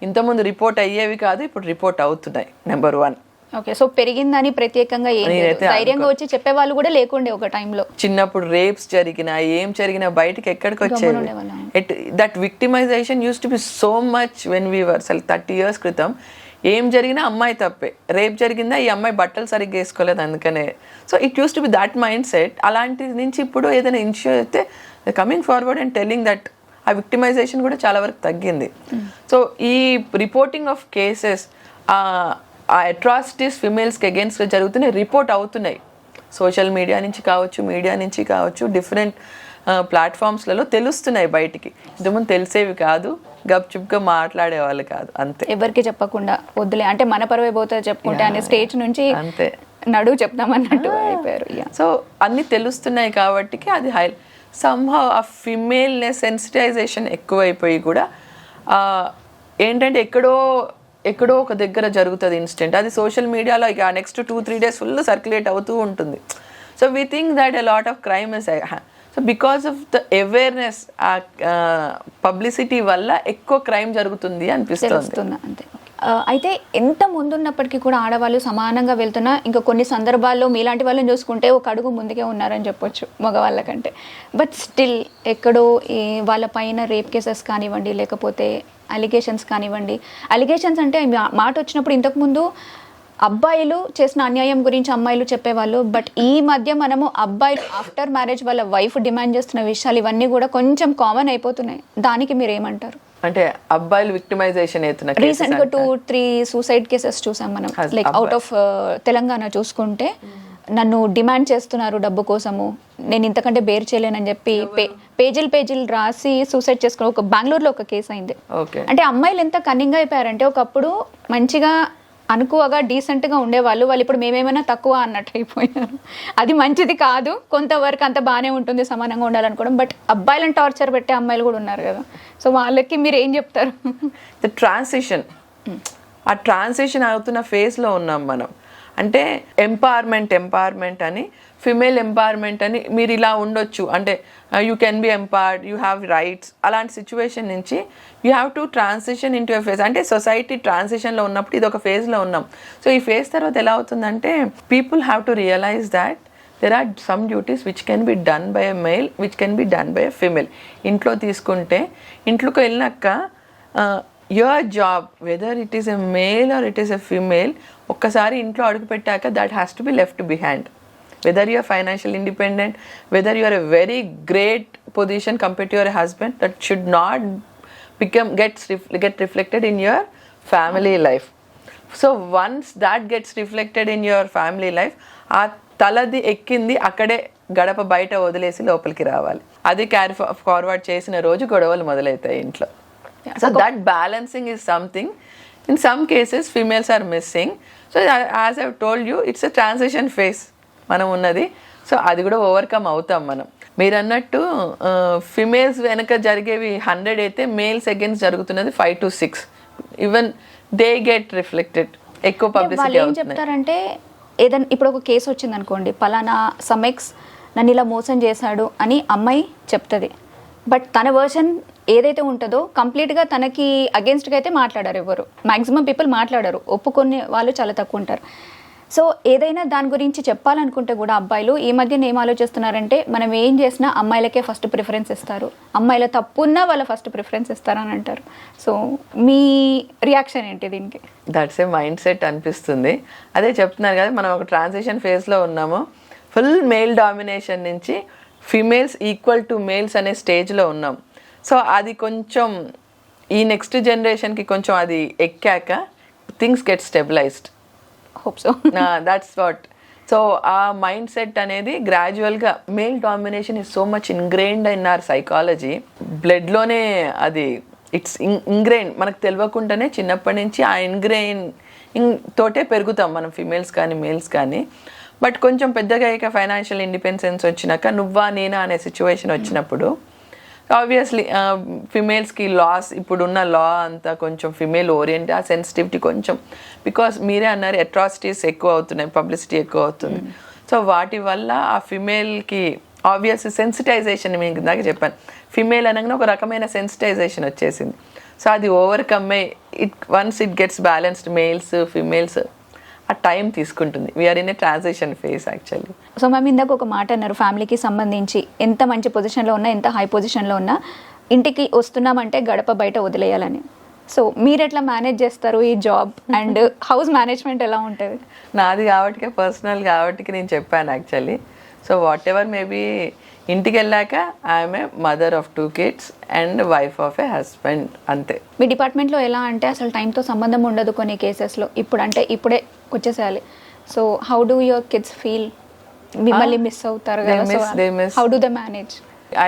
B: ఇంతకుముందు రిపోర్ట్ అయ్యేవి కాదు, ఇప్పుడు రిపోర్ట్ అవుతున్నాయి. నెంబర్ 1.
A: ఓకే, సో పెరిగిందని ప్రత్యేకంగా ధైర్యంగా వచ్చి చెప్పే వాళ్ళు కూడా లేకుండే ఒక టైంలో.
B: చిన్నప్పుడు రేప్స్ జరిగినా ఏం జరిగినా బయటకి ఎక్కడికి వచ్చేది. That victimisation use to B so much when we were. అసలు 30 years క్రితం ఏం జరిగినా అమ్మాయి తప్పే. రేప్ జరిగిందా, ఈ అమ్మాయి బట్టలు సరిగ్గా వేసుకోలేదు అందుకనే. So it use to B that mind set. అలాంటి నుంచి ఇప్పుడు ఏదైనా ఇష్యూ అయితే coming forward and telling that ఆ విక్టిమైజేషన్ కూడా చాలా వరకు తగ్గింది. సో ఈ రిపోర్టింగ్ ఆఫ్ కేసెస్, ఆ అట్రాసిటీస్ ఫిమేల్స్కి అగేన్స్ట్గా జరుగుతున్నాయి, రిపోర్ట్ అవుతున్నాయి. సోషల్ మీడియా నుంచి కావచ్చు డిఫరెంట్ ప్లాట్ఫామ్స్లలో తెలుస్తున్నాయి బయటికి. ఇంతకుముందు తెలిసేవి కాదు, గప్చుప్గా మాట్లాడేవాళ్ళు కాదు, అంతే.
A: ఎవరికి చెప్పకుండా వద్దులే అంటే మన పరువే పోతే చెప్పుకుంటే అనే స్టేజ్ నుంచి
B: అంతే
A: నడువు చెప్తామన్నట్టు అయిపోయారు.
B: సో అన్నీ తెలుస్తున్నాయి కాబట్టి అది somehow ఆ ఫిమేల్నెస్ సెన్సిటైజేషన్ ఎక్కువైపోయి కూడా ఏంటంటే ఎక్కడో ఒక దగ్గర జరుగుతుంది ఇన్సిడెంట్, అది సోషల్ మీడియాలో ఇక నెక్స్ట్ 2-3 days ఫుల్ సర్క్యులేట్ అవుతూ ఉంటుంది. So we think that a lot of crime is. So because of the awareness, ఆ పబ్లిసిటీ వల్ల ఎక్కువ క్రైమ్ జరుగుతుంది అనిపిస్తుంది
A: అంతే. అయితే ఎంత ముందున్నప్పటికీ కూడా ఆడవాళ్ళు సమానంగా వెళ్తున్నా ఇంకా కొన్ని సందర్భాల్లో మీలాంటి వాళ్ళని చూసుకుంటే ఒక అడుగు ముందుకే ఉన్నారని చెప్పొచ్చు మగవాళ్ళ కంటే. బట్ స్టిల్ ఎక్కడో వాళ్ళ పైన రేప్ కేసెస్ కానివ్వండి, లేకపోతే అలిగేషన్స్ కానివ్వండి. అలిగేషన్స్ అంటే మాట వచ్చినప్పుడు ఇంతకుముందు అబ్బాయిలు చేసిన అన్యాయం గురించి అమ్మాయిలు చెప్పేవాళ్ళు. బట్ ఈ మధ్య మనము అబ్బాయిలు ఆఫ్టర్ మ్యారేజ్ వాళ్ళ వైఫ్ డిమాండ్ చేస్తున్న విషయాలు ఇవన్నీ కూడా కొంచెం కామన్ అయిపోతున్నాయి. దానికి మీరు ఏమంటారు?
B: అంటే అబ్బాయిలు విక్టిమైజేషన్ అవుతున్నారు.
A: రీసెంట్ గా 2-3 సూసైడ్ కేసెస్ చూసాం మనం. లైక్ అవుట్ ఆఫ్ తెలంగాణ చూసుకుంటే నన్ను డిమాండ్ చేస్తున్నారు డబ్బు కోసము, నేను ఇంతకంటే బేర్ చేయలేనని చెప్పి పేజీలు రాసి సూసైడ్ చేసుకుని ఒక బెంగళూరులో ఒక కేసు అయింది. అంటే అమ్మాయిలు ఎంత కన్నింగ్ అయిపోయారంటే ఒకప్పుడు మంచిగా అనుకువగా డీసెంట్గా ఉండేవాళ్ళు, వాళ్ళు ఇప్పుడు మేమేమైనా తక్కువ అన్నట్టు అయిపోయారు. అది మంచిది కాదు, కొంతవరకు అంత బాగానే ఉంటుంది సమానంగా ఉండాలనుకోవడం. బట్ అబ్బాయిలను టార్చర్ పెట్టే అమ్మాయిలు కూడా ఉన్నారు కదా, సో వాళ్ళకి మీరు ఏం చెప్తారు?
B: ద ట్రాన్సిషన్, ఆ ట్రాన్సిషన్ అవుతున్న ఫేజ్లో ఉన్నాం మనం. అంటే ఎంపవర్మెంట్ అని, ఫిమేల్ ఎంపవర్మెంట్ అని, మీరు ఇలా ఉండొచ్చు అంటే you can be empowered, you have rights, అలాంటి సిచ్యువేషన్ నుంచి you have to transition in to a phase. అంటే సొసైటీ ట్రాన్సిషన్లో ఉన్నప్పుడు ఇది ఒక ఫేజ్లో ఉన్నాం. సో ఈ ఫేజ్ తర్వాత ఎలా అవుతుందంటే people have to realize that there are some duties which can be done by a male, which can be done by a female. ఇంట్లో తీసుకుంటే ఇంట్లోకి వెళ్ళినాక your job whether it is a male or it is a female, ఒక్కసారి ఇంట్లో అడుగుపెట్టాక that has to be left behind. Whether you are financial independent, whether you are a very great position compare to your husband, that should not get reflected in your family life. So once that gets reflected in your family life, ఆ తలది ఎక్కింది అక్కడే గడప బయట వదిలేసి లోపలికి రావాలి. అది carry forward చేసిన రోజు గొడవలు మొదలవుతాయి ఇంట్లో. So that balancing is something. In some cases females are missing. So as I told you, it's a transition phase మనం ఉన్నది. సో అది కూడా ఓవర్కమ్ అవుతాం మనం. మీరు అన్నట్టు ఫిమేల్స్ వెనక జరిగేవి 100 అయితే మేల్స్ అగేన్స్ట్ జరుగుతున్నది 5 to 6. Even they get reflected, ఎక్కువ పబ్లిసిటీ అవుతుంది.
A: చెప్తారంటే ఏదైనా ఇప్పుడు ఒక కేసు వచ్చింది అనుకోండి, పలానా సమెక్స్ నన్ను ఇలా మోసం చేశాడు అని అమ్మాయి చెప్తుంది. బట్ తన వర్షన్ ఏదైతే ఉంటుందో కంప్లీట్గా తనకి అగేన్స్ట్గా అయితే మాట్లాడారు ఎవరు, మ్యాక్సిమం పీపుల్ మాట్లాడారు, ఒప్పుకొని వాళ్ళు చాలా తక్కువ ఉంటారు. సో ఏదైనా దాని గురించి చెప్పాలనుకుంటే కూడా అబ్బాయిలు ఈ మధ్యన ఏం ఆలోచిస్తున్నారంటే మనం ఏం చేసినా అమ్మాయిలకే ఫస్ట్ ప్రిఫరెన్స్ ఇస్తారు, అమ్మాయిల తప్పున్నా వాళ్ళ ఫస్ట్ ప్రిఫరెన్స్ ఇస్తారని అంటారు. సో మీ రియాక్షన్ ఏంటి దీనికి?
B: దట్స్ ఏ మైండ్ సెట్ అనిపిస్తుంది. అదే చెప్తున్నారు కదా, మనం ఒక ట్రాన్సిషన్ ఫేజ్లో ఉన్నాము. ఫుల్ మేల్ డామినేషన్ నుంచి ఫిమేల్స్ ఈక్వల్ టు మేల్స్ అనే స్టేజ్లో ఉన్నాం. సో అది కొంచెం ఈ నెక్స్ట్ జనరేషన్కి కొంచెం అది ఎక్కాక things get stabilized.
A: Hope so.
B: That's what. So ఆ మైండ్ సెట్ అనేది గ్రాడ్యువల్గా, male domination is so much ingrained in our psychology, బ్లడ్లోనే అది ఇట్స్ ఇంగ్రెయిన్, మనకు తెలియకుండానే చిన్నప్పటి నుంచి ఆ తోటే పెరుగుతాం మనం, ఫిమేల్స్ కానీ మేల్స్ కానీ. బట్ కొంచెం పెద్దగా అయ్యాక ఫైనాన్షియల్ ఇండిపెండెన్స్ వచ్చినాక నువ్వా నేనా అనే సిచ్యువేషన్ వచ్చినప్పుడు ఆబ్వియస్లీ ఫిమేల్స్కి లాస్, ఇప్పుడున్న లా అంతా కొంచెం ఫిమేల్ ఓరియంట్, ఆ సెన్సిటివిటీ కొంచెం, బికాస్ మీరే అన్నారు అట్రాసిటీస్ ఎక్కువ అవుతున్నాయి, పబ్లిసిటీ ఎక్కువ అవుతుంది. సో వాటి వల్ల ఆ ఫిమేల్కి ఆబ్వియస్ సెన్సిటైజేషన్, మీకు ఇందాక చెప్పాను, ఫిమేల్ అనగానే ఒక రకమైన సెన్సిటైజేషన్ వచ్చేసింది. సో అది ఓవర్కమ్ అయ్యి once it gets balanced males females ఆ టైం తీసుకుంటుంది. We are in a transition phase actually.
A: So ma'am ఇందాక ఒక మాట అన్నారు, ఫ్యామిలీకి సంబంధించి ఎంత మంచి పొజిషన్లో ఉన్నా, ఎంత హై పొజిషన్లో ఉన్నా ఇంటికి వస్తున్నామంటే గడప బయట వదిలేయాలని. సో మీరు ఎట్లా మేనేజ్ చేస్తారు ఈ జాబ్ అండ్ హౌస్ మేనేజ్మెంట్ ఎలా ఉంటుంది?
B: నాది కాబట్టి పర్సనల్ కాబట్టి నేను చెప్పాను actually. So what ever maybe ఇంటికి వెళ్ళాక I'm a mother of 2 kids and wife of A husband, అంతే.
A: మీ డిపార్ట్మెంట్లో ఎలా అంటే అసలు టైంతో సంబంధం ఉండదు కొన్ని కేసెస్లో, ఇప్పుడు అంటే ఇప్పుడే వచ్చేసేయాలి. So how do your kids feel? మిమ్మల్ని మిస్ అవుతారు కదా, how do they manage?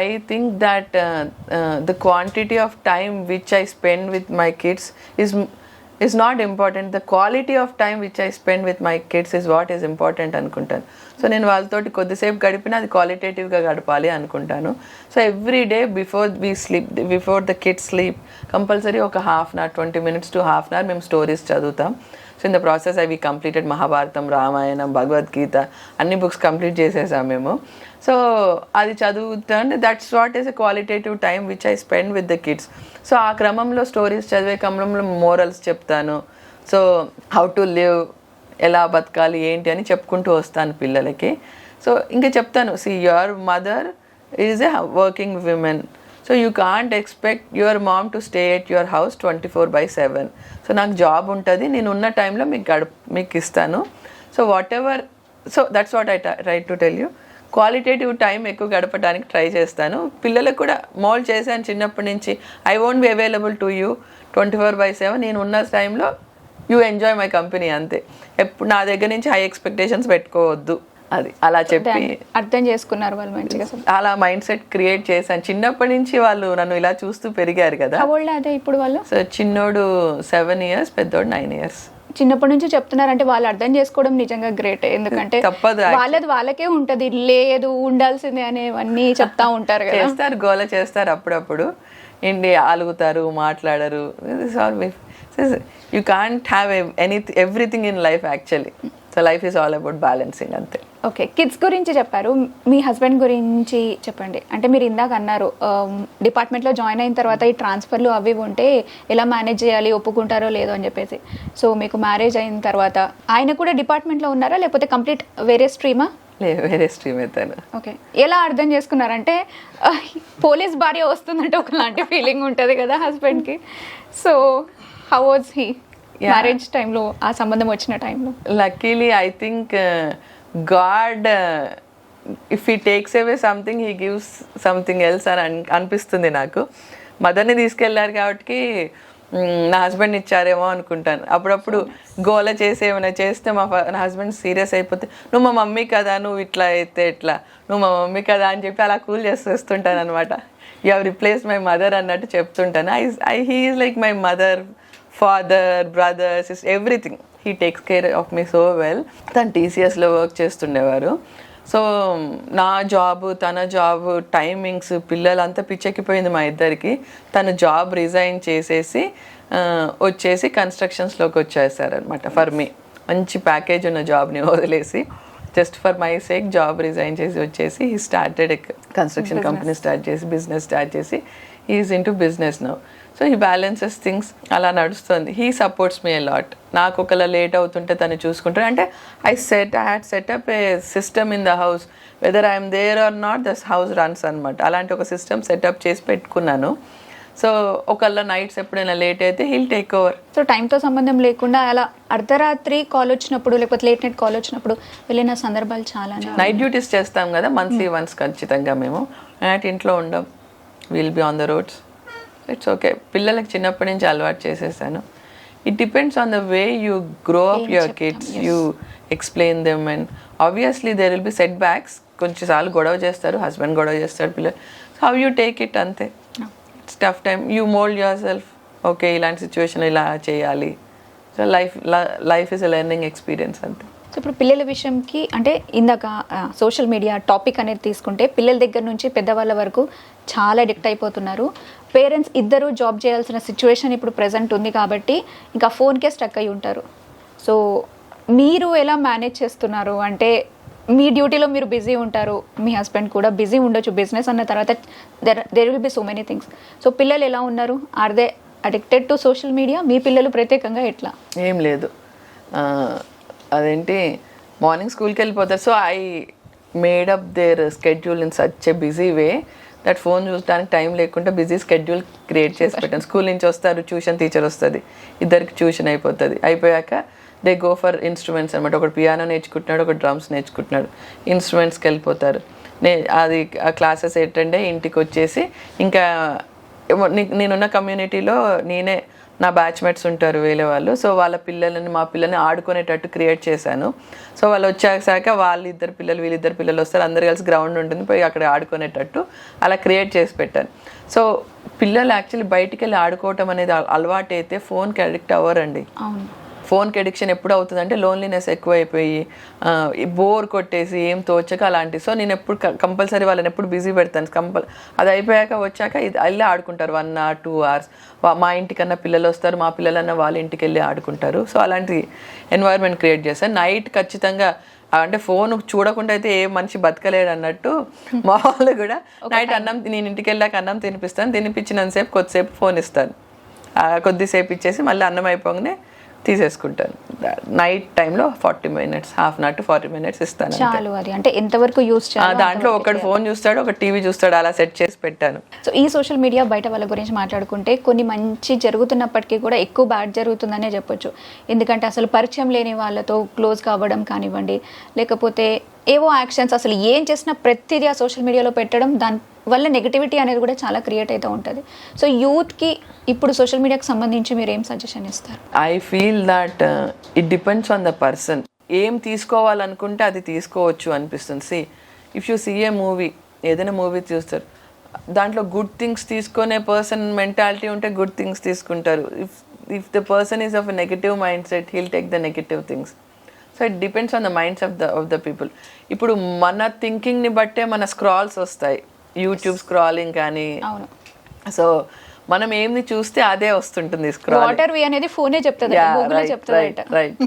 B: I think that the quantity of time which I spend with my kids is not important. The quality of time which I spend with my kids is what is important అనుకుంటాను. So నేను వాళ్ళతోటి కొద్దిసేపు గడిపినా అది క్వాలిటేటివ్గా గడపాలి అనుకుంటాను. So every day before the kids sleep compulsory ఒక 1/2 hour 20 minutes to 1/2 hour మేము స్టోరీస్ చదువుతాం. సో ఇన్ ద ప్రాసెస్ అవి కంప్లీటెడ్ మహాభారతం, రామాయణం, భగవద్గీత అన్ని బుక్స్ కంప్లీట్ చేసేసాం మేము. సో అది చదువుతాండి. That's what is a qualitative time which I spend with the kids. So ఆ క్రమంలో స్టోరీస్ చదివే క్రమంలో మోరల్స్ చెప్తాను. సో హౌ టు లివ్, ఎలా బతకాలి ఏంటి అని చెప్పుకుంటూ వస్తాను పిల్లలకి. సో ఇంకా చెప్తాను, see your mother is a working women. So you can't expect your mom to stay at your house 24/7. So నాకు జాబ్ ఉంటుంది, నేను ఉన్న టైంలో మీకు ఇస్తాను. So whatever, so that's what I try to tell you. Qualitative time ఎక్కువ గడపడానికి try చేస్తాను. పిల్లలకు కూడా మోల్డ్ చేశాను చిన్నప్పటి నుంచి. I won't be available to you 24/7. నేను ఉన్న టైంలో యూ ఎంజాయ్ మై కంపెనీ, అంతే. ఎప్పుడు నా దగ్గర నుంచి హై ఎక్స్పెక్టేషన్స్ పెట్టుకోవద్దు, అది అలా చెప్పి
A: అర్థం చేసుకున్నారు వాళ్ళు మంచిగా.
B: అలా మైండ్ సెట్ క్రియేట్ చేశాను. చిన్నప్పటి నుంచి వాళ్ళు నన్ను ఇలా చూస్తూ పెరిగారు కదా.
A: అదే ఇప్పుడు వాళ్ళు,
B: సో చిన్నోడు 7 years, పెద్దోడు 9 years.
A: చిన్నప్పటి నుంచి చెప్తున్నారంటే వాళ్ళు అర్థం చేసుకోవడం నిజంగా గ్రేట్. ఎందుకంటే
B: తప్పదు,
A: వాళ్ళకే ఉంటది, లేదు ఉండాల్సిందే అనేవన్నీ చెప్తా ఉంటారు కదా.
B: చేస్తారు, గోల చేస్తారు అప్పుడప్పుడు, ఏంటి అలుగుతారు, మాట్లాడరు. You can't have everything in life actually. So life is all about balancing అంతే.
A: ఓకే, కిడ్స్ గురించి చెప్పారు, మీ హస్బెండ్ గురించి చెప్పండి. అంటే మీరు ఇందాక అన్నారు డిపార్ట్మెంట్లో జాయిన్ అయిన తర్వాత ఈ ట్రాన్స్ఫర్లు అవి ఉంటే ఎలా మేనేజ్ చేయాలి, ఒప్పుకుంటారో లేదో అని చెప్పేసి. సో మీకు మ్యారేజ్ అయిన తర్వాత ఆయన కూడా డిపార్ట్మెంట్లో ఉన్నారా లేకపోతే కంప్లీట్ వేరే స్ట్రీమా?
B: లేదు, వేరే స్ట్రీమ్ అవుతాను.
A: ఓకే, ఎలా అర్థం చేసుకున్నారంటే పోలీస్ భార్య వస్తుందంటే ఒకలాంటి ఫీలింగ్ ఉంటుంది కదా హస్బెండ్కి. So how was he marriage టైంలో, ఆ సంబంధం వచ్చిన టైంలో?
B: Luckily I think God if he takes away something he gives something else అని అనిపిస్తుంది నాకు. మదర్ని తీసుకెళ్ళారు కాబట్టి నా హస్బెండ్ ఇచ్చారేమో అనుకుంటాను. అప్పుడప్పుడు గోల చేసి ఏమైనా చేస్తే నా హస్బెండ్ సీరియస్ అయిపోతే, నువ్వు మా మమ్మీ కదా, నువ్వు ఇట్లా అయితే ఎట్లా, నువ్వు మా మమ్మీ కదా అని చెప్పి అలా కూల్ చేస్తుంటాను అనమాట. You have replace my mother అన్నట్టు చెప్తుంటాను. He is like my mother, father, brother, sister, everything. He takes care of me so well. తను టీసీఎస్లో వర్క్ చేస్తుండేవారు. సో నా జాబ్, తన జాబ్ టైమింగ్స్, పిల్లలంతా పిచ్చెక్కిపోయింది మా ఇద్దరికి. తను జాబ్ రిజైన్ చేసేసి వచ్చేసి కన్స్ట్రక్షన్స్లోకి వచ్చేసారనమాట. ఫర్ మీ మంచి ప్యాకేజ్ ఉన్న జాబ్ని వదిలేసి just for my sake job resign చేసి వచ్చేసి he started construction company start చేసి బిజినెస్ స్టార్ట్ చేసి is into business now. So he balances things, అలా నడుస్తుంది. He supports me a lot. నాకు ఒకలా లేట్ అవుతుంటే తను చూసుకుంటారు. అంటే I had setup a system in the house, whether I'm there or not, thus house runs అనమాట. అలాంటి ఒక సిస్టమ్ సెటప్ చేసి పెట్టుకున్నాను. సో ఒకళ్ళ నైట్స్ ఎప్పుడైనా లేట్ అయితే హీల్ టేక్ ఓవర్.
A: సో టైంతో సంబంధం లేకుండా అలా అర్ధరాత్రి కాల్ వచ్చినప్పుడు లేకపోతే లేట్ నైట్ కాల్ వచ్చినప్పుడు వెళ్ళిన సందర్భాలు చాలా.
B: నైట్ డ్యూటీస్ చేస్తాం కదా మంత్లీ వన్స్ ఖచ్చితంగా. మేము నైట్ ఇంట్లో ఉండం, will be on the roads. It's okay. పిల్లలకి చిన్నప్పటి నుంచి అలవాటు చేసేసాను. It depends on the way you grow up your kids, you explain them. And obviously there will be setbacks. కొంచెంసార్లు గొడవ చేస్తారు, హస్బెండ్ గొడవ చేస్తాడు, పిల్లలు. హౌ యూ టేక్ ఇట్ అంతే. It's tough time, you mould your self. Okay, ఇలాంటి situation ఇలా చేయాలి. So life is a learning experience అంతే.
A: సో ఇప్పుడు పిల్లల విషయంకి అంటే ఇందాక సోషల్ మీడియా టాపిక్ అనేది తీసుకుంటే పిల్లల దగ్గర నుంచి పెద్దవాళ్ళ వరకు చాలా అడిక్ట్ అయిపోతున్నారు. పేరెంట్స్ ఇద్దరు జాబ్ చేయాల్సిన సిచ్యువేషన్ ఇప్పుడు ప్రెజెంట్ ఉంది కాబట్టి ఇంకా ఫోన్కే స్టక్ అయి ఉంటారు. సో మీరు ఎలా మేనేజ్ చేస్తున్నారు? అంటే మీ డ్యూటీలో మీరు బిజీ ఉంటారు, మీ హస్బెండ్ కూడా బిజీ ఉండొచ్చు. బిజినెస్ అన్న తర్వాత there will be so many things. So పిల్లలు ఎలా ఉన్నారు? Are they addicted to social media? మీ పిల్లలు ప్రత్యేకంగా ఎట్లా?
B: ఏం లేదు, అదేంటి మార్నింగ్ స్కూల్కి వెళ్ళిపోతారు. So I made up their schedule in such a busy way that phone చూడడానికి టైం లేకుండా బిజీ స్కెడ్యూల్ క్రియేట్ చేసి పెట్టాను. స్కూల్ నుంచి వస్తారు, ట్యూషన్ టీచర్ వస్తుంది, ఇద్దరికి ట్యూషన్ అయిపోతుంది. అయిపోయాక దే గో ఫర్ ఇన్స్ట్రుమెంట్స్ అనమాట. ఒకటి పియానో నేర్చుకుంటున్నాడు, ఒకటి డ్రమ్స్ నేర్చుకుంటున్నాడు. ఇన్స్ట్రుమెంట్స్కి వెళ్ళిపోతారు. అది ఆ క్లాసెస్ ఏంటంటే ఇంటికి వచ్చేసి ఇంకా నేనున్న కమ్యూనిటీలో నేనే, నా బ్యాచ్మేట్స్ ఉంటారు వేరే వాళ్ళు. సో వాళ్ళ పిల్లలని మా పిల్లల్ని ఆడుకునేటట్టు క్రియేట్ చేశాను. సో వాళ్ళు వచ్చాక వీళ్ళిద్దరు పిల్లలు వస్తారు, అందరు కలిసి గ్రౌండ్ ఉంటుంది, పోయి అక్కడ ఆడుకునేటట్టు అలా క్రియేట్ చేసి పెట్టాను. సో పిల్లలు యాక్చువల్లీ బయటికి వెళ్ళి ఆడుకోవటం అనేది అలవాటు అయితే ఫోన్కి అడిక్ట్ అవ్వరండి.
A: అవును,
B: ఫోన్కి అడిక్షన్ ఎప్పుడు అవుతుందంటే లోన్లీనెస్ ఎక్కువైపోయి బోర్ కొట్టేసి ఏం తోచక అలాంటి. సో నేను ఎప్పుడు కంపల్సరీ వాళ్ళని ఎప్పుడు బిజీ పెడతాను. అది అయిపోయాక వచ్చాక ఇది వెళ్ళి ఆడుకుంటారు 1 or 2 hours. మా ఇంటికన్నా పిల్లలు వస్తారు, మా పిల్లలన్నా వాళ్ళ ఇంటికి వెళ్ళి ఆడుకుంటారు. సో అలాంటి ఎన్వైర్న్మెంట్ క్రియేట్ చేస్తాను. నైట్ ఖచ్చితంగా అంటే ఫోన్ చూడకుండా అయితే ఏ మనిషి బతకలేడు అన్నట్టు మా వాళ్ళు కూడా నైట్ నేను ఇంటికి వెళ్ళాక అన్నం తినిపిస్తాను. తినిపించినంతసేపు కొద్దిసేపు ఫోన్ ఇస్తాను, కొద్దిసేపు ఇచ్చేసి మళ్ళీ అన్నం అయిపోగానే తీసేసుకుంటాను. Night time 40 minutes, half an hour to 40 minutes ఇస్తాను
A: చాలు. అది అంటే ఎంతవరకు యూస్ చేయాలి?
B: దాంట్లో ఒకటి ఫోన్ చూస్తాడు, ఒక టీవీ చూస్తాడు, అలా సెట్ చేసి పెట్టాను.
A: సో ఈ సోషల్ మీడియా బయట వాళ్ళ గురించి మాట్లాడుకుంటే కొన్ని మంచి జరుగుతున్నప్పటికీ కూడా ఎక్కువ బ్యాడ్ జరుగుతుందనే చెప్పొచ్చు. ఎందుకంటే అసలు పరిచయం లేని వాళ్ళతో క్లోజ్ కావడం కానివ్వండి, లేకపోతే ఏవో యాక్షన్స్ అసలు ఏం చేసినా ప్రతిదీ ఆ సోషల్ మీడియాలో పెట్టడం, దాని వల్ల నెగిటివిటీ అనేది కూడా చాలా క్రియేట్ అవుతూ ఉంటుంది. సో యూత్కి ఇప్పుడు సోషల్ మీడియాకి సంబంధించి మీరు ఏం సజెషన్ ఇస్తారు?
B: I feel that it depends on the person. ఏం తీసుకోవాలనుకుంటే అది తీసుకోవచ్చు అనిపిస్తుంది. If you see a movie, ఏదైనా మూవీ చూస్తారు, దాంట్లో గుడ్ థింగ్స్ తీసుకునే పర్సన్ మెంటాలిటీ ఉంటే గుడ్ థింగ్స్ తీసుకుంటారు. If the person is of a negative mind set, he'll take the negative things. So it depends on the minds of the people. ఇప్పుడు మన థింకింగ్ని బట్టే మన స్క్రాల్స్ వస్తాయి, యూట్యూబ్ స్క్రాలింగ్ కానీ. So మనం ఏమి చూస్తే అదే వస్తుంటుంది స్క్రాల్.
A: వాటర్ వి అనేది ఫోనే చెప్తుంది,
B: రైట్.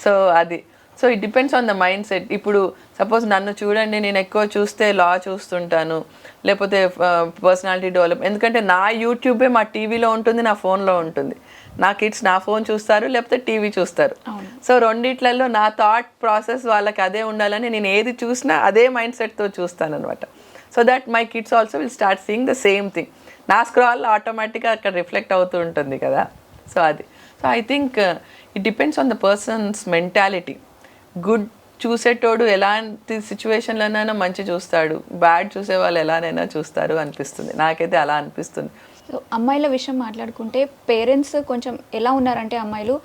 B: సో అది so it depends on the mind set. ఇప్పుడు సపోజ్ నన్ను చూడండి, నేను ఎక్కువ చూస్తే లా చూస్తుంటాను, లేకపోతే పర్సనాలిటీ డెవలప్. ఎందుకంటే నా యూట్యూబే మా టీవీలో ఉంటుంది, నా ఫోన్లో ఉంటుంది. నా కిడ్స్ నా ఫోన్ చూస్తారు, లేకపోతే టీవీ చూస్తారు. సో రెండిట్లలో నా థాట్ ప్రాసెస్ వాళ్ళకి అదే ఉండాలని నేను ఏది చూసినా అదే మైండ్ సెట్తో చూస్తాను అనమాట. So that my kids also will start seeing the same thing. నా స్క్రాల్ ఆటోమేటిక్గా అక్కడ రిఫ్లెక్ట్ అవుతూ ఉంటుంది కదా. సో అది. So I think it depends on the person's mentality. Good చూసేటోడు ఎలాంటి సిచ్యువేషన్లోనైనా మంచి చూస్తాడు, బ్యాడ్ చూసే వాళ్ళు ఎలానైనా చూస్తారు అనిపిస్తుంది, నాకైతే అలా అనిపిస్తుంది.
A: సో అమ్మాయిల విషయం మాట్లాడుకుంటే పేరెంట్స్ కొంచెం ఎలా ఉన్నారంటే, అమ్మాయిలు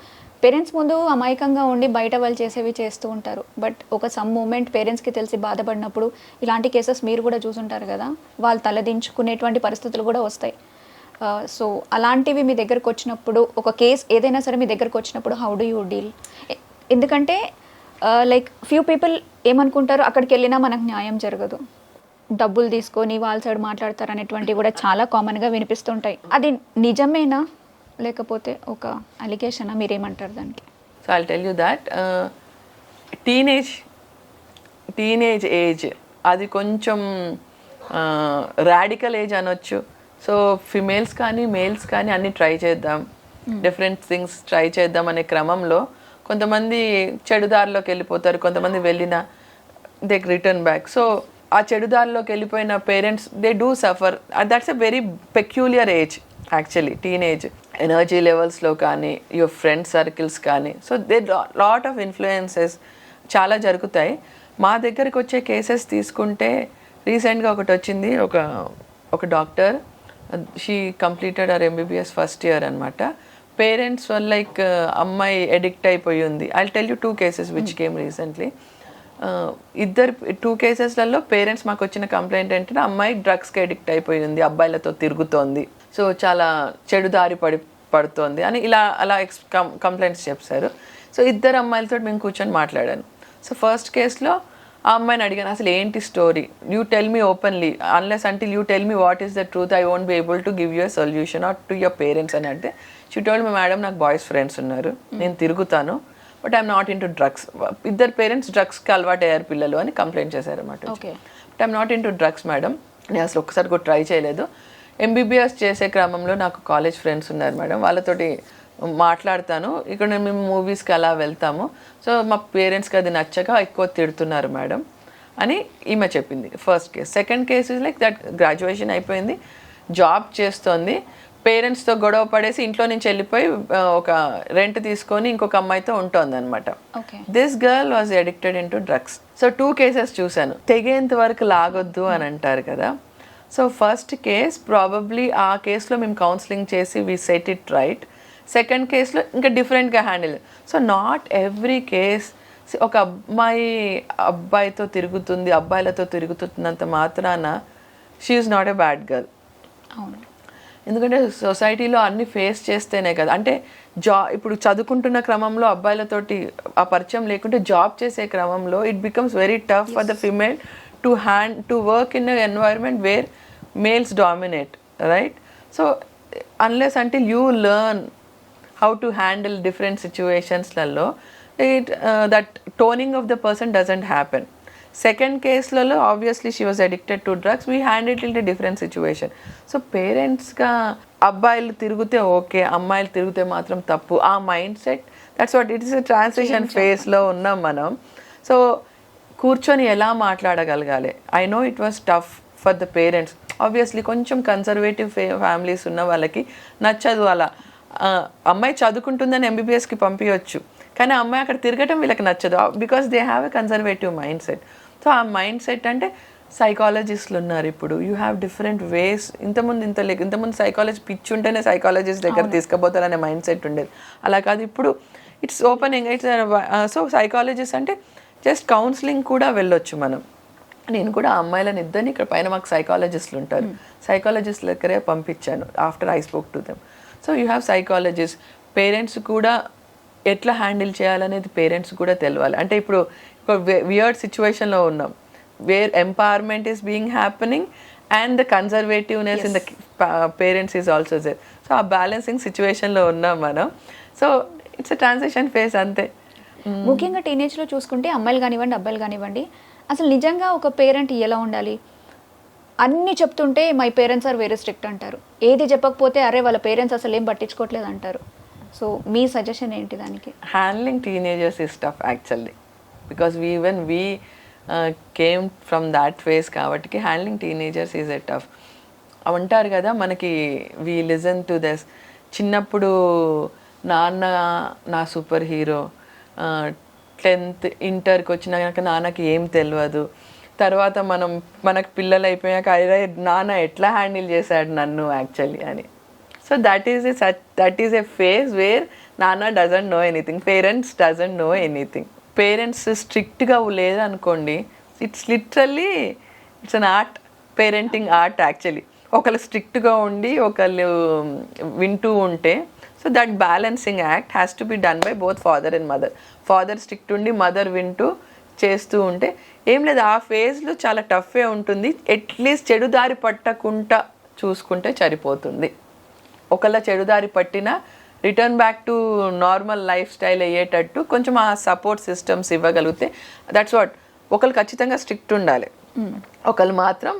A: పేరెంట్స్ ముందు అమాయకంగా ఉండి బయట వాళ్ళు చేసేవి చేస్తూ ఉంటారు. బట్ ఒక సమ్ మూమెంట్ పేరెంట్స్కి తెలిసి బాధపడినప్పుడు ఇలాంటి కేసెస్ మీరు కూడా చూసుంటారు కదా, వాళ్ళు తలదించుకునేటువంటి పరిస్థితులు కూడా వస్తాయి. సో అలాంటివి మీ దగ్గరకు వచ్చినప్పుడు, ఒక కేస్ ఏదైనా సరే మీ దగ్గరకు వచ్చినప్పుడు హౌ డూ యూ డీల్? ఎందుకంటే లైక్ ఫ్యూ పీపుల్ ఏమనుకుంటారు, అక్కడికి వెళ్ళినా మనకు న్యాయం జరగదు, డబ్బులు తీసుకొని వాళ్ళ సైడ్ మాట్లాడతారు అనేటువంటివి కూడా చాలా కామన్గా వినిపిస్తుంటాయి. అది నిజమేనా లేకపోతే ఒక అలిగేషనా? మీరేమంటారు దానికి?
B: So I'll tell you that teenage age అది కొంచెం రాడికల్ ఏజ్ అనొచ్చు. సో ఫిమేల్స్ కానీ మేల్స్ కానీ అన్నీ ట్రై చేద్దాం, డిఫరెంట్ థింగ్స్ ట్రై చేద్దాం అనే క్రమంలో కొంతమంది చెడుదారిలోకి వెళ్ళిపోతారు, కొంతమంది వెళ్ళినా దే రిటర్న్ బ్యాక్. సో ఆ చెడుదారిలోకి వెళ్ళిపోయిన parents they do suffer. That's a very peculiar age actually, teenage. Energy లెవెల్స్లో కానీ, యువర్ ఫ్రెండ్ సర్కిల్స్ కానీ, so they lot of influences చాలా జరుగుతాయి. మా దగ్గరికి వచ్చే కేసెస్ తీసుకుంటే రీసెంట్గా ఒకటి వచ్చింది. ఒక doctor, she completed hour MBBS first year అనమాట. పేరెంట్స్ వల్ల లైక్ అమ్మాయి ఎడిక్ట్ అయిపోయి ఉంది. I tell you 2 cases which came recently. ఇద్దరు 2 కేసెస్లలో పేరెంట్స్ మాకు వచ్చిన కంప్లైంట్ ఏంటంటే అమ్మాయి డ్రగ్స్కి ఎడిక్ట్ అయిపోయి ఉంది, అబ్బాయిలతో తిరుగుతోంది, సో చాలా చెడు దారి పడుతోంది అని అలా కంప్లైంట్స్ చెప్పారు. సో 2 అమ్మాయిలతో మేము కూర్చొని మాట్లాడాను. సో ఫస్ట్ కేసులో ఆ అమ్మాయిని అడిగాను, అసలు ఏంటి story, you tell me openly, unless until you tell me what is the truth I won't be able to give you a solution or to your parents అని. అంటే షీ టోల్డ్ మీ, మేడం నాకు boys friends ఉన్నారు, నేను తిరుగుతాను, but I'm not into drugs. 2 parents డ్రగ్స్కి అలవాటు అయ్యారు పిల్లలు అని కంప్లైంట్ చేశారన్నమాట. But I'm not into drugs madam, నేను అసలు ఒక్కసారి కూడా ట్రై చేయలేదు. MBBS చేసే క్రమంలో నాకు కాలేజ్ ఫ్రెండ్స్ ఉన్నారు మేడం, వాళ్ళతోటి మాట్లాడతాను, ఇక్కడ మేము మూవీస్కి అలా వెళ్తాము, సో మా పేరెంట్స్కి అది నచ్చక ఎక్కువ తిడుతున్నారు మేడం అని ఈమె చెప్పింది first case. Second case is like that, graduation అయిపోయింది, జాబ్ చేస్తోంది, పేరెంట్స్తో గొడవ పడేసి ఇంట్లో నుంచి వెళ్ళిపోయి ఒక రెంట్ తీసుకొని ఇంకొక అమ్మాయితో ఉంటుంది అనమాట. This girl was addicted in to drugs. So 2 cases చూశాను. తెగేంత వరకు లాగొద్దు అని అంటారు కదా. సో ఫస్ట్ కేస్ ప్రాబబ్లీ ఆ కేసులో మేము కౌన్సిలింగ్ చేసి we set it right. Second కేసులో ఇంకా డిఫరెంట్గా handle. So not every case ఒక అమ్మాయి అబ్బాయితో తిరుగుతుంది, అబ్బాయిలతో తిరుగుతున్నంత మాత్రాన she is not a bad girl. ఎందుకంటే సొసైటీలో అన్ని ఫేస్ చేస్తేనే కదా. అంటే ఇప్పుడు చదువుకుంటున్న క్రమంలో అబ్బాయిలతోటి ఆ పరిచయం లేకుంటే జాబ్ చేసే క్రమంలో it becomes very tough for the female to work in an environment where males dominate, right? So unless until you learn how to handle different situationsలలో that toning of the person doesn't happen. Second caseలలో obviously she was addicted to drugs, we handled it in a different situation. So పేరెంట్స్గా అబ్బాయిలు తిరిగితే okay, అమ్మాయిలు తిరిగితే మాత్రం తప్పు, ఆ mind set, that's what it is a transition ఫేజ్లో ఉన్నాం మనం. సో కూర్చొని ఎలా మాట్లాడగలగాలి. I know it was tough for the parents. Obviously కొంచెం కన్సర్వేటివ్ ఫ్యామిలీస్ ఉన్న వాళ్ళకి నచ్చదు అలా. అమ్మాయి చదువుకుంటుందని MBBSకి పంపించవచ్చు, కానీ అమ్మాయి అక్కడ తిరగటం వీళ్ళకి నచ్చదు, because they have a conservative mind set. So ఆ మైండ్ సెట్ అంటే సైకాలజిస్టులు ఉన్నారు ఇప్పుడు, యూ హ్యావ్ డిఫరెంట్ వేస్. ఇంతకుముందు సైకాలజీ పిచ్చి ఉంటేనే సైకాలజిస్ట్ దగ్గర తీసుకుపోతారనే మైండ్ సెట్ ఉండేది, అలా కాదు ఇప్పుడు. It's opening. సో సైకాలజిస్ట్ అంటే జస్ట్ కౌన్సిలింగ్ కూడా వెళ్ళొచ్చు మనం. నేను కూడా ఆ అమ్మాయిలను ఇద్దరిని ఇక్కడ పైన మాకు సైకాలజిస్టులు ఉంటారు, సైకాలజిస్ట్ దగ్గరే పంపించాను after I spoke to them. So you have psychologist. Parents కూడా ఎట్లా హ్యాండిల్ చేయాలనేది పేరెంట్స్ కూడా తెలియాలి. అంటే ఇప్పుడు ఒక వియర్డ్ సిచ్యువేషన్లో ఉన్నాం, where empowerment is being happening and the కన్జర్వేటివ్నెస్ in the parents is also there. So ఆ బ్యాలెన్సింగ్ సిచ్యువేషన్లో ఉన్నాం మనం. So it's a transition phase అంతే.
A: ముఖ్యంగా టీనేజ్లో చూసుకుంటే అమ్మాయిలు కానివ్వండి అబ్బాయిలు కానివ్వండి, అసలు నిజంగా ఒక పేరెంట్ ఎలా ఉండాలి? అన్నీ చెప్తుంటే my parents are very strict అంటారు, ఏది చెప్పకపోతే అరే వాళ్ళ పేరెంట్స్ అసలు ఏం పట్టించుకోవట్లేదు అంటారు. సో మీ సజెషన్ ఏంటి దానికి?
B: Handling teenagers is tough actually, because we came from that phase కాబట్టి handling teenagers is a tough. అంటారు కదా మనకి, వీ లిజన్ టు దస్ చిన్నప్పుడు నాన్న నా సూపర్ హీరో, 10th ఇంటర్కి వచ్చినాక నాన్నకి ఏం తెలియదు, తర్వాత మనకు పిల్లలు అయిపోయాక అరే నాన్న ఎట్లా హ్యాండిల్ చేశాడు నన్ను యాక్చువల్లీ అని. So that is a phase where నాన్న doesn't know anything, parents doesn't know anything. Parents స్ట్రిక్ట్గా లేదనుకోండి, it's literally it's an art, parenting art actually. ఒకళ్ళు స్ట్రిక్ట్గా ఉండి ఒకళ్ళు వింటూ ఉంటే, so that balancing act has to be done by both father and mother. Father strict ఉండి mother వింటూ చేస్తూ ఉంటే ఏం లేదు, ఆ ఫేజ్లో చాలా టఫే ఉంటుంది. అట్లీస్ట్ చెడుదారి పట్టకుండా చూసుకుంటే సరిపోతుంది. ఒకళ్ళ చెడుదారి పట్టినా return back to normal life style అయ్యేటట్టు కొంచెం ఆ సపోర్ట్ సిస్టమ్స్ ఇవ్వగలిగితే, దట్స్ వాట్. ఒకళ్ళు ఖచ్చితంగా స్ట్రిక్ట్ ఉండాలి, ఒకళ్ళు మాత్రం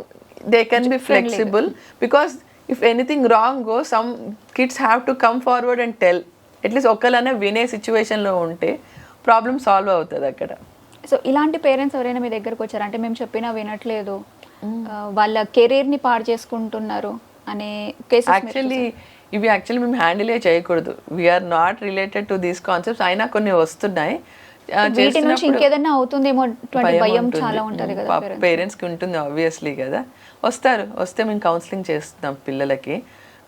B: they can be flexible, because if anything wrong go some kids have to come forward and tell. At least ఒకళ్ళనే వినే సిచ్యువేషన్లో ఉంటే ప్రాబ్లమ్ సాల్వ్ అవుతుంది అక్కడ.
A: సో ఇలాంటి పేరెంట్స్ ఎవరైనా మీ దగ్గరకు వచ్చారు అంటే మేము చెప్పినా వినట్లేదు, వాళ్ళ కెరీర్ని పాడు చేసుకుంటున్నారు అనే కేసెస్?
B: యాక్చువల్లీ మేము హ్యాండిలే చేయకూడదు. We are not related to these concepts. అయినా కొన్ని వస్తున్నాయి,
A: వీటి నుంచి ఇంకేదన్నా అవుతుందేమో భయం చాలా ఉంటుంది కదా
B: పేరెంట్స్కి ఉంటుంది ఆబ్వియస్లీ కదా. వస్తే మేము కౌన్సిలింగ్ చేస్తున్నాం పిల్లలకి.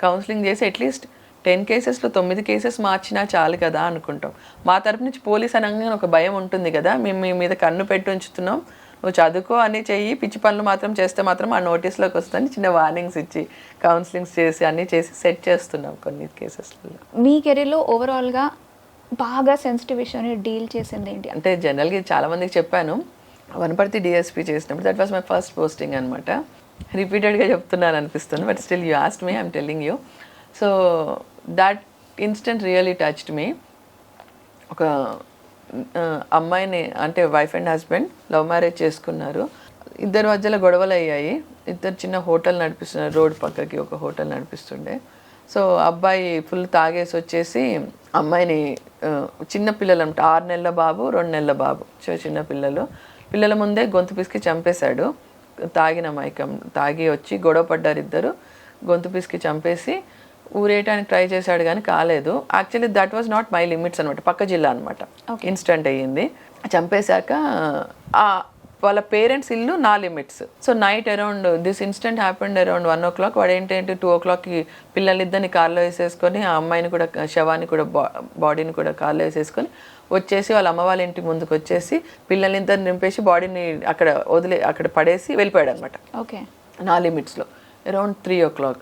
B: కౌన్సిలింగ్ చేసి అట్లీస్ట్ 10 కేసెస్లో 9 కేసెస్ మార్చినా చాలు కదా అనుకుంటాం. మా తరపు నుంచి పోలీస్ అనగానే ఒక భయం ఉంటుంది కదా, మేము మీ మీద కన్ను పెట్టి ఉంచుతున్నాం, నువ్వు చదువుకో అని చెయ్యి, పిచ్చి పనులు మాత్రం చేస్తే మాత్రం ఆ నోటీస్లోకి వస్తుందని చిన్న వార్నింగ్స్ ఇచ్చి కౌన్సిలింగ్స్ చేసి అన్నీ చేసి సెట్ చేస్తున్నాం కొన్ని కేసెస్లో.
A: మీ కెరీర్లో ఓవరాల్గా బాగా సెన్సిటివ్ ఇష్యూని డీల్ చేసింది ఏంటి?
B: అంటే జనరల్గా చాలామందికి చెప్పాను, వనపర్తి డిఎస్పీ చేసినప్పుడు that was my first posting అనమాట. రిపీటెడ్గా చెప్తున్నాను అనిపిస్తుంది, but still you asked me, I'm telling you. So that instant really touched మీ. ఒక అమ్మాయిని, అంటే wife and husband love marriage చేసుకున్నారు. ఇద్దరి మధ్యలో గొడవలు అయ్యాయి. ఇద్దరు చిన్న హోటల్ నడిపిస్తున్నారు, రోడ్ పక్కకి ఒక హోటల్ నడిపిస్తుండే. సో అబ్బాయి ఫుల్ తాగేసి వచ్చేసి అమ్మాయిని, చిన్న పిల్లలు అంటే 6 నెలల బాబు 2 నెలల బాబు, చిన్న పిల్లల ముందే గొంతు పిసికి చంపేశాడు. తాగి వచ్చి గొడవ పడ్డారు ఇద్దరు, గొంతు పిసికి చంపేసి ఊరేయటానికి ట్రై చేశాడు కానీ కాలేదు. Actually that was not my limits అనమాట, పక్క జిల్లా అనమాట. ఇన్స్టెంట్ అయ్యింది. చంపేశాక వాళ్ళ పేరెంట్స్ ఇల్లు నా limits. So night around this incident happened around 1 o'clock. వాడు ఏంటంటే 2 o'clockకి పిల్లలిద్దరిని కార్లో వేసేసుకొని ఆ అమ్మాయిని కూడా, శవాన్ని కూడా, బాడీని కూడా కార్లో వేసేసుకొని వచ్చేసి వాళ్ళ అమ్మ వాళ్ళ ఇంటి ముందుకు వచ్చేసి పిల్లలిద్దరిని నింపేసి బాడీని అక్కడ పడేసి వెళ్ళిపోయాడు అనమాట.
A: ఓకే,
B: నా లిమిట్స్లో. అరౌండ్ 3 o'clock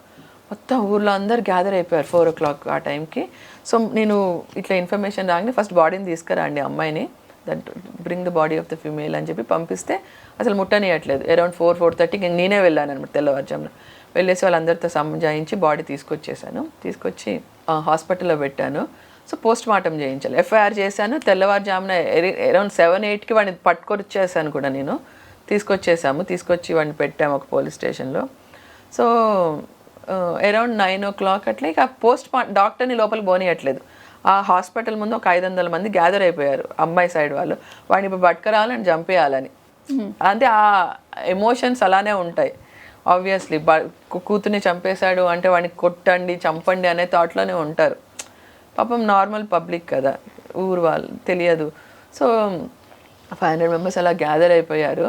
B: మొత్తం ఊర్లో అందరు గ్యాదర్ అయిపోయారు 4 o'clock ఆ టైంకి. సో నేను ఇట్లా ఇన్ఫర్మేషన్ రాగానే ఫస్ట్ బాడీని తీసుకురండి అమ్మాయిని, that bring the body of the female అని చెప్పి పంపిస్తే అసలు ముట్టనియట్లేదు. అరౌండ్ 4-4:30 నేనే వెళ్ళాను అనమాట తెల్లవారుజామున. వెళ్ళేసి వాళ్ళందరితో సంజాయించి బాడీ తీసుకొచ్చి హాస్పిటల్లో పెట్టాను. సో పోస్ట్ మార్టం చేయించాలి, ఎఫ్ఐఆర్ చేశాను. తెల్లవారుజామున అరౌండ్ 7-8కి వాడిని పట్టుకొచ్చేసాను కూడా నేను. తీసుకొచ్చి వాడిని పెట్టాము ఒక పోలీస్ స్టేషన్లో. సో అరౌండ్ 9 o'clock అట్లా ఇక డాక్టర్ని లోపలికి పోనీయట్లేదు. ఆ హాస్పిటల్ ముందు ఒక 500 మంది గ్యాదర్ అయిపోయారు అమ్మాయి సైడ్ వాళ్ళు. వాడిని ఇప్పుడు పట్టుకురావాలని చంపేయాలని. అంటే ఆ ఎమోషన్స్ అలానే ఉంటాయి ఆబ్వియస్లీ. కూతుర్ని చంపేశాడు అంటే వాడిని కొట్టండి చంపండి అనే థాట్లోనే ఉంటారు. పాపం నార్మల్ పబ్లిక్ కదా, ఊరు వాళ్ళు తెలియదు. సో 500 members అలా గ్యాదర్ అయిపోయారు.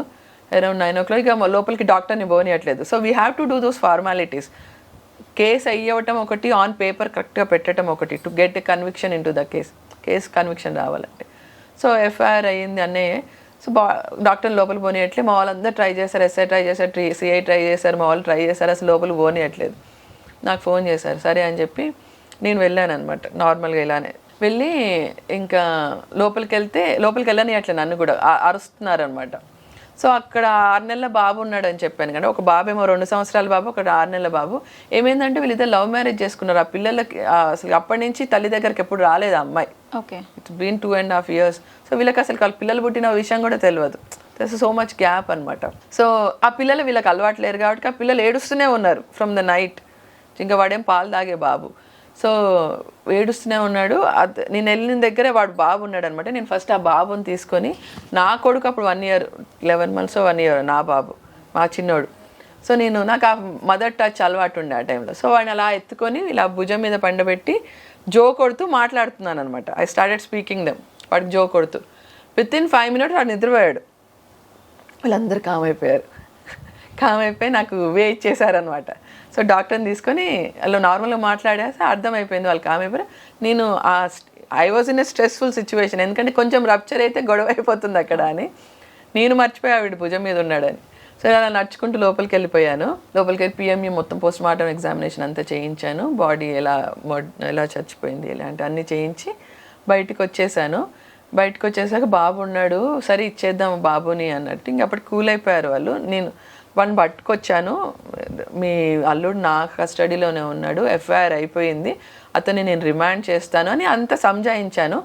B: అరౌండ్ 9 o'clock ఇక లోపలికి డాక్టర్ని పోనీయట్లేదు. So we have to do those formalities. Case అయ్యవటం ఒకటి, ఆన్ పేపర్ కరెక్ట్గా పెట్టడం ఒకటి, to get a conviction into the case conviction రావాలంటే. సో ఎఫ్ఐఆర్ అయ్యింది అన్నయ్య. సో డాక్టర్ లోపలికి పోనీయట్లేదు. మా వాళ్ళందరూ ట్రై చేశారు, ఎస్ఐ ట్రై చేశారు, సిఐ ట్రై చేశారు, మా వాళ్ళు ట్రై చేశారు, అసలు లోపలికి పోనీయట్లేదు. నాకు ఫోన్ చేశారు, సరే అని చెప్పి నేను వెళ్ళాను అనమాట. నార్మల్గా ఇలానే వెళ్ళి ఇంకా లోపలికి వెళ్ళనియట్లేదు, నన్ను కూడా అరుస్తున్నారు అనమాట. సో అక్కడ 6 నెలల బాబు ఉన్నాడు అని చెప్పాను కదా, ఒక బాబు ఏమో 2 సంవత్సరాల బాబు, ఒక 6 నెలల బాబు. ఏమైందంటే వీళ్ళిద్దరు లవ్ మ్యారేజ్ చేసుకున్నారు. ఆ పిల్లలకి అసలు అప్పటి నుంచి తల్లి దగ్గరికి ఎప్పుడు రాలేదు ఆ అమ్మాయి.
A: ఓకే.
B: It's been 2.5 years. సో వీళ్ళకి అసలు వాళ్ళ పిల్లలు పుట్టిన విషయం కూడా తెలియదు. దట్స్ సో మచ్ గ్యాప్ అనమాట. సో ఆ పిల్లలు వీళ్ళకి అలవాటు లేరు కాబట్టి ఆ పిల్లలు ఏడుస్తూనే ఉన్నారు ఫ్రమ్ ద నైట్. ఇంకా వాడేం పాలు తాగే బాబు. సో ఏడుస్తూనే ఉన్నాడు. నేను వెళ్ళిన దగ్గరే వాడు బాబు ఉన్నాడు అనమాట. నేను ఫస్ట్ ఆ బాబుని తీసుకొని, నా కొడుకు అప్పుడు 1 year 11 months 1 year నా బాబు, మా చిన్నోడు. సో నాకు ఆ మదర్ టచ్ అలవాటు ఉండే ఆ టైంలో. సో వాడిని అలా ఎత్తుకొని ఇలా భుజం మీద పండబెట్టి జో కొడుతూ మాట్లాడుతున్నాను అనమాట. I started speaking them. వాడికి జో కొడుతూ విత్ ఇన్ 5 minutes వాడు నిద్రపోయాడు. వీళ్ళందరూ కామ్ అయిపోయి నాకు వే ఇచ్చేసారనమాట. సో డాక్టర్ని తీసుకొని వాళ్ళు నార్మల్గా మాట్లాడేసి అర్థమైపోయింది వాళ్ళు కామ్ అయిపోయారు. నేను I was in a stressful situation, ఎందుకంటే కొంచెం రప్చర్ అయితే గొడవ అయిపోతుంది అక్కడ అని. నేను మర్చిపోయా వీడు భుజం మీద ఉన్నాడని. సో అలా నడుచుకుంటూ లోపలికి వెళ్ళిపోయాను. లోపలికి వెళ్ళి పిఎంఈ మొత్తం పోస్ట్ మార్టం ఎగ్జామినేషన్ అంతా చేయించాను. బాడీ ఎలా చచ్చిపోయింది ఇలాంటి అన్నీ చేయించి బయటికి వచ్చేసాను. బయటకు వచ్చేసాక బాబు ఉన్నాడు. సరే ఇచ్చేద్దాం బాబుని అన్నట్టు. ఇంక అప్పటికి కూల్ అయిపోయారు వాళ్ళు. నేను వాడిని పట్టుకొచ్చాను. మీ అల్లుడు నా కస్టడీలోనే ఉన్నాడు, ఎఫ్ఐఆర్ అయిపోయింది, అతన్ని నేను రిమాండ్ చేస్తాను అని అంత సంజాయించాను.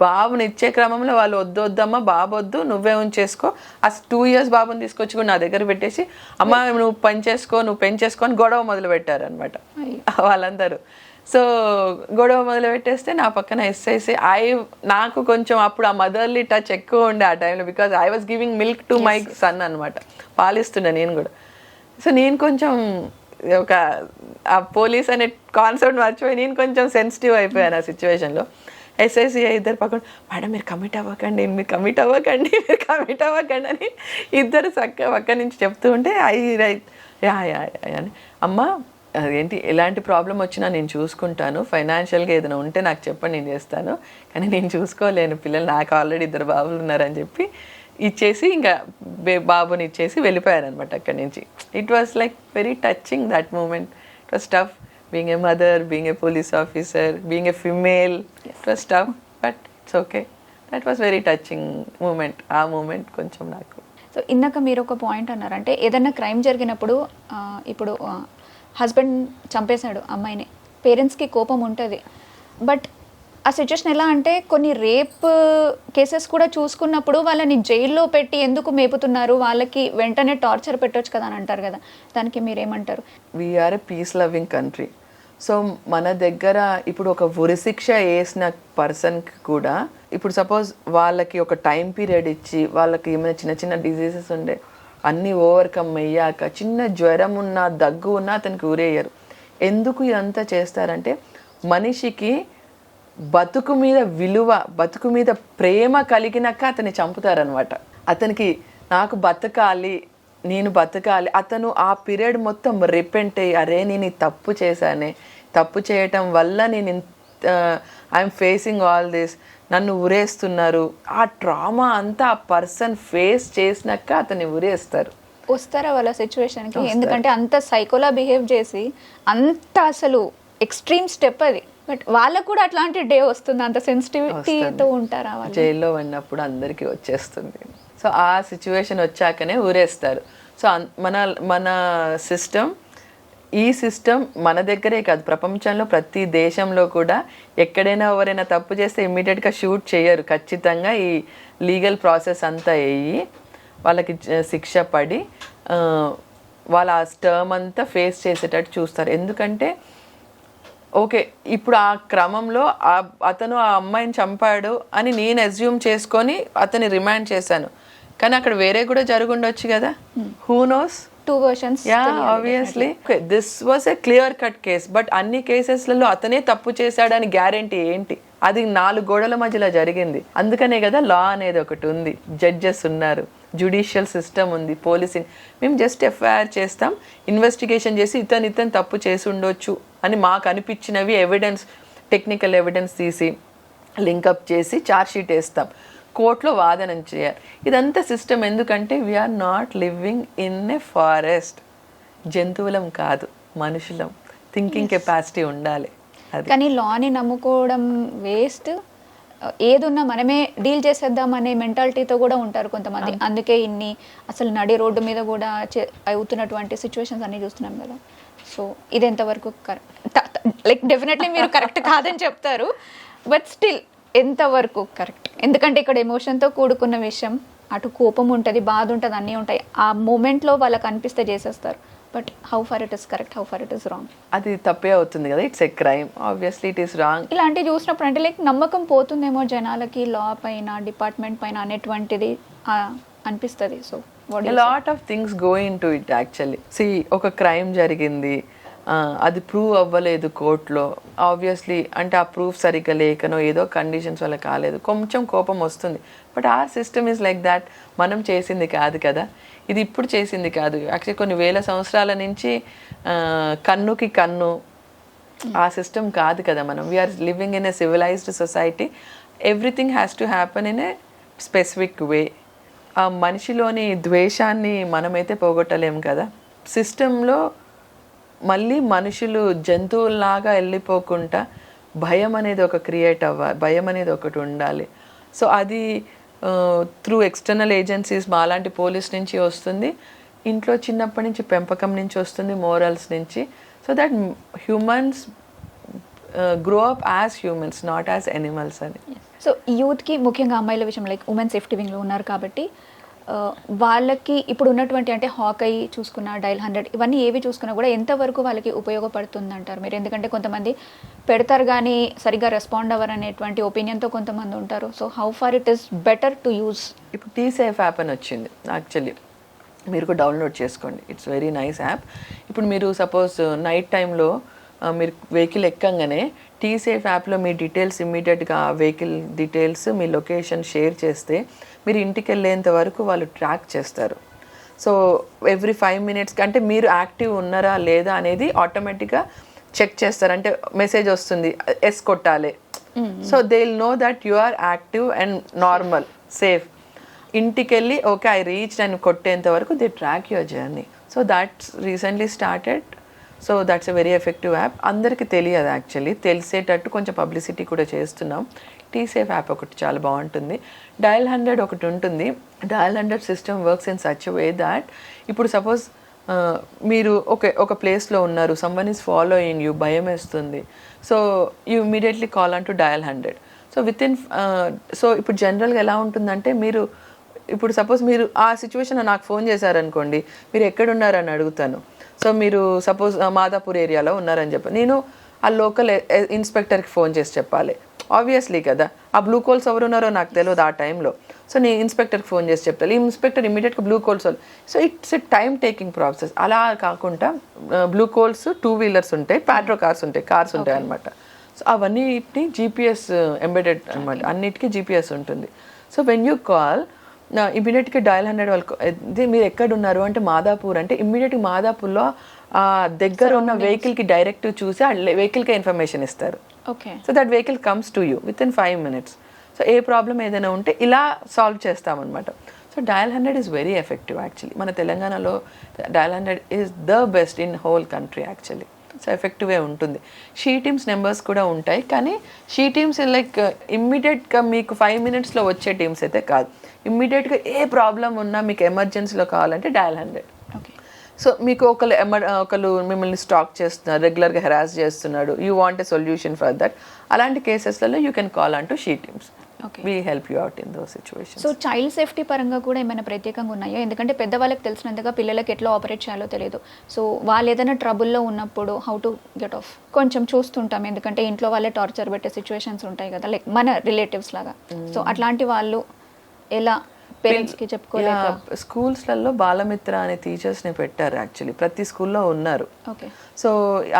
B: బాబుని ఇచ్చే క్రమంలో వాళ్ళు వద్దమ్మా బాబు వద్దు, నువ్వే ఉంచేసుకో. ఆ 2 years బాబుని తీసుకొచ్చి కూడా నా దగ్గర పెట్టేసి, అమ్మ నువ్వు నువ్వు పెంచేసుకో అని గొడవ మొదలు పెట్టారనమాట వాళ్ళందరూ. సో గొడవ మొదలు పెట్టేస్తే నా పక్కన ఎస్ఐసి నాకు కొంచెం అప్పుడు ఆ మదర్లీ టచ్ ఎక్కువ ఉండే ఆ టైంలో, because I was giving milk to my son అనమాట. పాలిస్తుండే నేను కూడా. సో నేను కొంచెం ఒక ఆ పోలీస్ అనే కాన్సెప్ట్ మర్చిపోయి నేను కొంచెం సెన్సిటివ్ అయిపోయాను ఆ సిచ్యువేషన్లో. ఎస్ఐసిఐ ఇద్దరు పక్కన, మేడం మీరు కమిట్ అవ్వకండి అని ఇద్దరు పక్క నుంచి చెప్తూ ఉంటే అని, అమ్మ అదేంటి ఎలాంటి ప్రాబ్లం వచ్చినా నేను చూసుకుంటాను, ఫైనాన్షియల్గా ఏదైనా ఉంటే నాకు చెప్పండి నేను చేస్తాను, కానీ నేను చూసుకోలేను పిల్లలు, నాకు ఆల్రెడీ 2 బాబులు ఉన్నారని చెప్పి ఇచ్చేసి ఇంకా బాబుని ఇచ్చేసి వెళ్ళిపోయారనమాట అక్కడి నుంచి. It was like very touching that moment. It was tough being a mother, being a police officer, being a female. It was tough but it's okay. That was very touching moment. ఆ moment కొంచెం నాకు.
A: So ఇందాక మీరు ఒక point అన్నారు, అంటే ఏదైనా crime జరిగినప్పుడు ఇప్పుడు హస్బెండ్ చంపేశాడు అమ్మాయిని, పేరెంట్స్కి కోపం ఉంటుంది. బట్ ఆ సిచ్యువేషన్ ఎలా అంటే కొన్ని రేప్ కేసెస్ కూడా చూసుకున్నప్పుడు వాళ్ళని జైల్లో పెట్టి ఎందుకు మేపుతున్నారు, వాళ్ళకి వెంటనే టార్చర్ పెట్టొచ్చు కదా అని అంటారు కదా, దానికి మీరేమంటారు?
B: వీఆర్ ఏ పీస్ లవింగ్ కంట్రీ. సో మన దగ్గర ఇప్పుడు ఒక ఉరిశిక్ష వేసిన పర్సన్కి కూడా ఇప్పుడు సపోజ్ వాళ్ళకి ఒక టైం పీరియడ్ ఇచ్చి వాళ్ళకి ఏమైనా చిన్న చిన్న డిజీజెస్ ఉండే అన్నీ ఓవర్కమ్ అయ్యాక చిన్న జ్వరం ఉన్నా దగ్గు ఉన్నా అతనికి ఊరేయరు. ఎందుకు ఇదంతా చేస్తారంటే మనిషికి బతుకు మీద విలువ, బతుకు మీద ప్రేమ కలిగినాక అతన్ని చంపుతారనమాట. అతనికి నాకు బతకాలి, నేను బతకాలి, అతను ఆ పీరియడ్ మొత్తం రిపెంట్ అయ్యి, అరే నేను తప్పు చేశానే, తప్పు చేయటం వల్ల నేను ఐఎమ్ ఫేసింగ్ ఆల్ దిస్, నన్ను ఉరేస్తున్నారు, ఆ ట్రామా అంతా ఆ పర్సన్ ఫేస్ చేసినాక అతన్ని ఉరేస్తారు.
A: వస్తారా వాళ్ళ సిచ్యువేషన్కి? ఎందుకంటే అంత సైకోలా బిహేవ్ చేసి అంత అసలు ఎక్స్ట్రీమ్ స్టెప్ అది. బట్ వాళ్ళకు కూడా అట్లాంటి డే వస్తుంది, అంత సెన్సిటివిటీతో ఉంటారా వాళ్ళు?
B: జైల్లో ఉన్నప్పుడు అందరికీ వచ్చేస్తుంది. సో ఆ సిచ్యువేషన్ వచ్చాకనే ఊరేస్తారు. సో మన సిస్టమ్, ఈ సిస్టమ్ మన దగ్గరే కాదు ప్రపంచంలో ప్రతి దేశంలో కూడా ఎక్కడైనా ఎవరైనా తప్పు చేస్తే ఇమ్మీడియట్గా షూట్ చేయరు. ఖచ్చితంగా ఈ లీగల్ ప్రాసెస్ అంతా అయ్యి వాళ్ళకి శిక్ష పడి వాళ్ళ ఆ టర్మ్ అంతా ఫేస్ చేసేటట్టు చూస్తారు. ఎందుకంటే ఓకే ఇప్పుడు ఆ క్రమంలో అతను ఆ అమ్మాయిని చంపాడు అని నేను అజ్యూమ్ చేసుకొని అతన్ని రిమాండ్ చేశాను, కానీ అక్కడ వేరే కూడా జరుగుండొచ్చు కదా. Who knows?
A: 2 versions.
B: Obviously this was a clear cut case. But అన్ని కేసెస్లలో అతనే తప్పు చేశాడని గ్యారంటీ ఏంటి? అది 4 గోడల మధ్యలో జరిగింది. అందుకనే కదా లా అనేది ఒకటి ఉంది, జడ్జెస్ ఉన్నారు, జ్యుడిషియల్ సిస్టమ్ ఉంది, పోలీసింగ్. మేము జస్ట్ ఎఫ్ఐఆర్ చేస్తాం, ఇన్వెస్టిగేషన్ చేసి ఇతను తప్పు చేసి ఉండొచ్చు అని మాకు అనిపించినవి ఎవిడెన్స్, టెక్నికల్ ఎవిడెన్స్ తీసి లింకప్ చేసి ఛార్జ్ షీట్ వేస్తాం, కోర్టులో వాదన చేయాలి. ఇదంతా సిస్టమ్. ఎందుకంటే we are not living in a forest. జంతువులం కాదు, మనుషులం. థింకింగ్ కెపాసిటీ ఉండాలి.
A: కానీ లాని నమ్ముకోవడం వేస్ట్. ఏదున్నా మనమే డీల్ చేసేద్దాం అనే మెంటాలిటీతో కూడా ఉంటారు కొంతమంది. అందుకే ఇన్ని అసలు నడి రోడ్డు మీద కూడా అవుతున్నటువంటి సిచ్యువేషన్స్ అన్నీ చూస్తున్నాం కదా. సో ఇది ఎంతవరకు కరెక్ట్? లైక్ డెఫినెట్లీ మీరు కరెక్ట్ కాదని చెప్తారు, బట్ స్టిల్ ఎంతవరకు కరెక్ట్? ఎందుకంటే ఇక్కడ ఎమోషన్తో కూడుకున్న విషయం, అటు కోపం ఉంటుంది, బాధ ఉంటుంది, అన్నీ ఉంటాయి. ఆ మూమెంట్లో వాళ్ళకి అనిపిస్తే చేసేస్తారు. But how far it is correct, how far it is wrong?
B: అది తప్పే అవుతుంది కదా, it's a crime, obviously it is wrong.
A: ఇలాంటివి చూసినప్పుడు అంటే లైక్ నమ్మకం పోతుందేమో జనాలకి లా పైన, డిపార్ట్మెంట్ పైన అనేటువంటిది అనిపిస్తుంది. So
B: lot of things go in to it actually. ఒక క్రైమ్ జరిగింది, అది ప్రూవ్ అవ్వలేదు కోర్టులో, ఆబ్వియస్లీ అంటే ఆ ప్రూఫ్ సరిగ్గా లేకనో ఏదో కండిషన్స్ వల్ల కాలేదు, కొంచెం కోపం వస్తుంది. But our system is like that. మనం చేసింది కాదు కదా, ఇది ఇప్పుడు చేసింది కాదు, యాక్చువల్లీ కొన్ని వేల సంవత్సరాల నుంచి కన్నుకి కన్ను ఆ సిస్టమ్ కాదు కదా. మనం we are living in a civilized society. Everything has to happen in a specific way. ఆ మనిషిలోని ద్వేషాన్ని మనమైతే పోగొట్టలేము కదా. సిస్టంలో మళ్ళీ మనుషులు జంతువుల్లాగా వెళ్ళిపోకుండా భయం అనేది ఒక క్రియేట్ అవ్వాలి, భయం అనేది ఒకటి ఉండాలి. సో అది త్రూ ఎక్స్టర్నల్ ఏజెన్సీస్ మాలాంటి పోలీస్ నుంచి వస్తుంది, ఇంట్లో చిన్నప్పటి నుంచి పెంపకం నుంచి వస్తుంది, మోరల్స్ నుంచి. So that humans grow up as humans, not as animals అని.
A: సో యూత్కి ముఖ్యంగా అమ్మాయిల విషయం లైక్ ఉమెన్ సేఫ్టీ వింగ్లో ఉన్నారు కాబట్టి వాళ్ళకి ఇప్పుడు ఉన్నటువంటి అంటే హాకై చూసుకున్న, డైల్ 100 ఇవన్నీ ఏవి చూసుకున్నా కూడా ఎంతవరకు వాళ్ళకి ఉపయోగపడుతుంది అంటారు మీరు? ఎందుకంటే కొంతమంది పెడతారు కానీ సరిగ్గా రెస్పాండ్ అవ్వరు అనేటువంటి ఒపీనియన్తో కొంతమంది ఉంటారు. So how far it is better to use?
B: ఇప్పుడు టీసేఫ్ యాప్ అని వచ్చింది యాక్చువల్లీ, మీరు కూడా డౌన్లోడ్ చేసుకోండి, ఇట్స్ వెరీ నైస్ యాప్. ఇప్పుడు మీరు సపోజ్ నైట్ టైంలో మీరు వెహికల్ ఎక్కంగానే టీసేఫ్ యాప్లో మీ డీటెయిల్స్ ఇమ్మీడియట్గా వెహికల్ డీటెయిల్స్, మీ లొకేషన్ షేర్ చేస్తే మీరు ఇంటికి వెళ్ళేంత వరకు వాళ్ళు ట్రాక్ చేస్తారు. సో ఎవ్రీ 5 minutesకి అంటే మీరు యాక్టివ్ ఉన్నారా లేదా అనేది ఆటోమేటిక్గా చెక్ చేస్తారు. అంటే మెసేజ్ వస్తుంది, ఎస్ కొట్టాలి. So they will know that you are active and normal, safe. ఇంటికి వెళ్ళి ఓకే ఐ రీచ్ అని కొట్టేంత వరకు they track your journey. So that's recently started. So that's a very effective app. అందరికీ తెలియదు యాక్చువల్లీ, తెలిసేటట్టు కొంచెం పబ్లిసిటీ కూడా చేస్తున్నాం. టీసేఫ్ యాప్ ఒకటి చాలా బాగుంటుంది. డయల్ 100 ఒకటి ఉంటుంది. Dial 100 system works in such way that ఇప్పుడు సపోజ్ మీరు ఒక ప్లేస్లో ఉన్నారు, సమ్వన్ ఈజ్ ఫాలోయింగ్ యూ, భయం వేస్తుంది. So you immediately call on to dial 100. So so ఇప్పుడు జనరల్గా ఎలా ఉంటుందంటే, మీరు ఇప్పుడు సపోజ్ మీరు ఆ సిచ్యువేషన్లో నాకు ఫోన్ చేశారనుకోండి, మీరు ఎక్కడున్నారని అడుగుతాను. సో మీరు సపోజ్ మాదాపూర్ ఏరియాలో ఉన్నారని చెప్పి నేను ఆ లోకల్ ఇన్స్పెక్టర్కి ఫోన్ చేసి చెప్పాలి, ఆబ్వియస్లీ కదా. ఆ బ్లూ కోల్స్ ఎవరున్నారో నాకు తెలియదు ఆ టైంలో. సో నేను ఇన్స్పెక్టర్కి ఫోన్ చేసి చెప్తాను, ఈ ఇన్స్పెక్టర్ ఇమీడియట్గా బ్లూ కోల్స్ వాళ్ళు. So it's a time taking process. అలా కాకుండా బ్లూ కోల్స్ 2 wheelers ఉంటాయి, ప్యాట్రో కార్స్ ఉంటాయి, కార్స్ ఉంటాయి అనమాట. సో అవన్నిటిని జీపీఎస్ ఎంబెడెడ్ అనమాట, అన్నిటికీ జీపీఎస్ ఉంటుంది. సో వెన్ యూ కాల్ ఇమీడియట్గా డయల్ 100 వాళ్ళకు మీరు ఎక్కడున్నారు అంటే మాదాపూర్ అంటే ఇమ్మీడియట్గా మాదాపూర్లో దగ్గర ఉన్న వెహికల్కి డైరెక్ట్ చూసి ఆ వెహికల్కే ఇన్ఫర్మేషన్ ఇస్తారు.
A: Okay.
B: So that vehicle comes to you within 5 minutes. So ఏ ప్రాబ్లం ఏదైనా ఉంటే ఇలా సాల్వ్ చేస్తామన్నమాట. So dial 100 is very effective actually. మన తెలంగాణలో dial 100 is the best in whole country actually. So ఎఫెక్టివే ఉంటుంది. షీ టీమ్స్ నెంబర్స్ కూడా ఉంటాయి, కానీ షీ టీమ్స్ లైక్ ఇమ్మీడియట్గా మీకు 5 minutesలో వచ్చే టీమ్స్ అయితే కాదు. ఇమ్మీడియట్గా ఏ ప్రాబ్లం ఉన్నా మీకు ఎమర్జెన్సీలో కావాలంటే డయల్ 100.
A: ఓకే.
B: సో మీకు ఒకళ్ళు మిమ్మల్ని స్టాక్ చేస్తున్నారు, రెగ్యులర్గా హెరాస్ చేస్తున్నాడు, you want a solution for that, అలాంటి కేసెస్లలో you can call on to she teams. We help you out in those situations.
A: So child safety పరంగా కూడా ఏమైనా ప్రత్యేకంగా ఉన్నాయో? ఎందుకంటే పెద్దవాళ్ళకి తెలిసినంతగా పిల్లలకి ఎట్లా ఆపరేట్ చేయాలో తెలియదు. సో వాళ్ళు ఏదైనా ట్రబుల్లో ఉన్నప్పుడు హౌ టు గెట్ ఆఫ్ కొంచెం చూస్తుంటాం, ఎందుకంటే ఇంట్లో వాళ్ళే టార్చర్ పెట్టే సిచ్యువేషన్స్ ఉంటాయి కదా, లైక్ మన రిలేటివ్స్ లాగా. సో అట్లాంటి వాళ్ళు ఎలా పేరెంట్స్కి చెప్పుకోలేక?
B: స్కూల్స్లలో బాలమిత్ర అనే టీచర్స్ని పెట్టారు యాక్చువల్లీ, ప్రతి స్కూల్లో ఉన్నారు.
A: ఓకే.
B: సో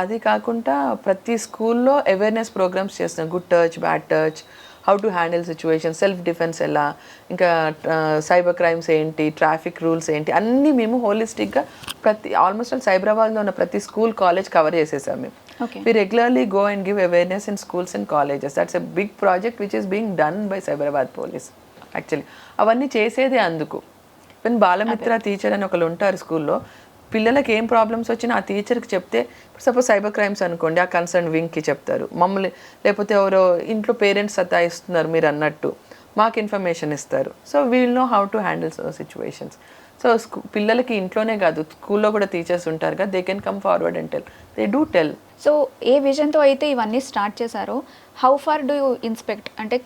B: అది కాకుండా ప్రతి స్కూల్లో అవేర్నెస్ ప్రోగ్రామ్స్ చేస్తున్నారు, good touch, bad touch, how to handle situation, self defence ఎలా, ఇంకా సైబర్ క్రైమ్స్ ఏంటి, ట్రాఫిక్ రూల్స్ ఏంటి, అన్నీ మేము హోలిస్టిక్గా ఆల్మోస్ట్ సైబరాబాద్లో ఉన్న ప్రతి స్కూల్, కాలేజ్ కవర్ చేసేసాం మేము. We regularly go and give awareness in schools and colleges. That's a big project which is being done by Cyberabad Police actually. అవన్నీ చేసేదే అందుకు. ఈవెన్ బాలమిత్ర టీచర్ అని ఒకళ్ళు ఉంటారు స్కూల్లో, పిల్లలకి ఏం ప్రాబ్లమ్స్ వచ్చినా ఆ టీచర్కి చెప్తే, సపోజ్ సైబర్ క్రైమ్స్ అనుకోండి, ఆ కన్సర్న్ వింగ్కి చెప్తారు మమ్మల్ని, లేకపోతే ఎవరో ఇంట్లో పేరెంట్స్ సతాయిస్తున్నారు మీరు అన్నట్టు మాకు ఇన్ఫర్మేషన్ ఇస్తారు. So we will know how to handle situations. So పిల్లలకి ఇంట్లోనే కాదు, స్కూల్లో కూడా టీచర్స్ ఉంటారు కదా, they can come forward and tell, they do tell.
A: So ఏ విజన్తో అయితే ఇవన్నీ స్టార్ట్ చేశారో, how far do you inspect? అంటే